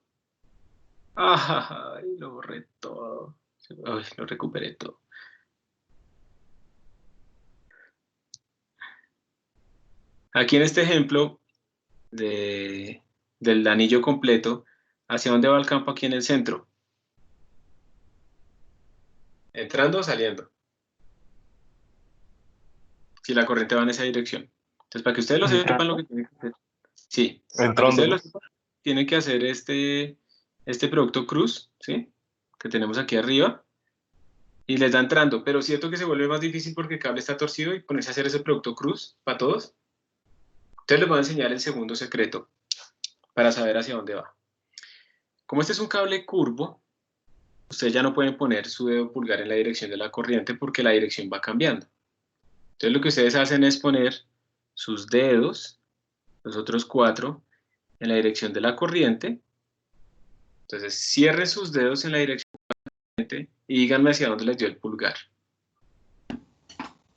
¡ay! Lo borré todo. Ay, lo recuperé todo. Aquí en este ejemplo del anillo completo, ¿hacia dónde va el campo aquí en el centro? ¿Entrando o saliendo? Si la corriente va en esa dirección. Entonces, para que ustedes lo sepan lo Entrando. que tienen que hacer. Sí, para que Entrando, ustedes ¿no? lo sepan, tienen que hacer este producto cruz, ¿sí? Que tenemos aquí arriba, y les da entrando, pero cierto que se vuelve más difícil porque el cable está torcido y ponerse a hacer ese producto cruz para todos. Entonces les voy a enseñar el segundo secreto para saber hacia dónde va. Como este es un cable curvo, ustedes ya no pueden poner su dedo pulgar en la dirección de la corriente porque la dirección va cambiando. Entonces lo que ustedes hacen es poner sus dedos, los otros 4, en la dirección de la corriente. Entonces cierren sus dedos en la dirección de la corriente y díganme hacia dónde les dio el pulgar.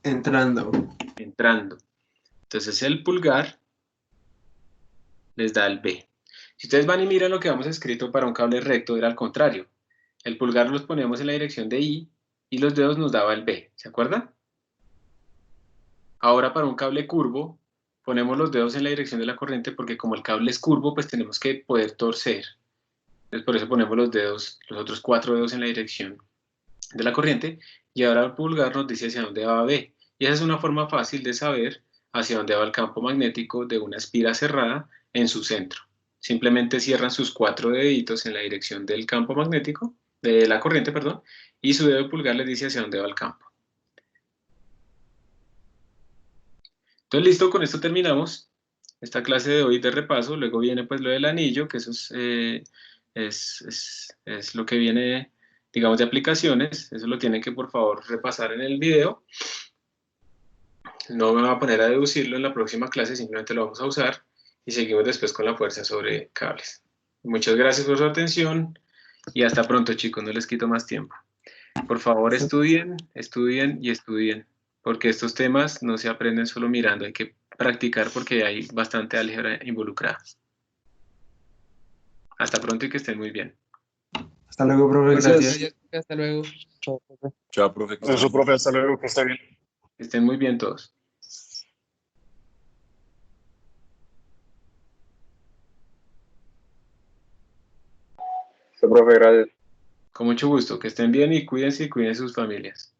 Entrando. Entrando. Entonces el pulgar les da el B. Si ustedes van y miran lo que vamos escrito para un cable recto, era al contrario. El pulgar los ponemos en la dirección de I y los dedos nos daba el B. ¿Se acuerdan? Ahora para un cable curvo, ponemos los dedos en la dirección de la corriente porque como el cable es curvo, pues tenemos que poder torcer. Entonces por eso ponemos los dedos, los otros 4 dedos en la dirección de la corriente y ahora el pulgar nos dice hacia dónde va B. Y esa es una forma fácil de saber hacia dónde va el campo magnético de una espira cerrada en su centro. Simplemente cierran sus 4 deditos en la dirección del campo magnético, de la corriente, perdón, y su dedo pulgar les dice hacia dónde va el campo. Entonces, listo, con esto terminamos esta clase de hoy de repaso. Luego viene pues lo del anillo, que eso es lo que viene, digamos, de aplicaciones. Eso lo tienen que, por favor, repasar en el video. No me voy a poner a deducirlo en la próxima clase, simplemente lo vamos a usar y seguimos después con la fuerza sobre cables. Muchas gracias por su atención y hasta pronto, chicos, no les quito más tiempo. Por favor, estudien, estudien y estudien, porque estos temas no se aprenden solo mirando, hay que practicar porque hay bastante álgebra involucrada. Hasta pronto y que estén muy bien. Hasta luego, profe. Gracias. Gracias. Hasta luego. Chao, profe. Eso, profe, hasta luego, que esté bien. Que estén muy bien todos. Sí, profe, gracias. Con mucho gusto, que estén bien y cuídense sus familias.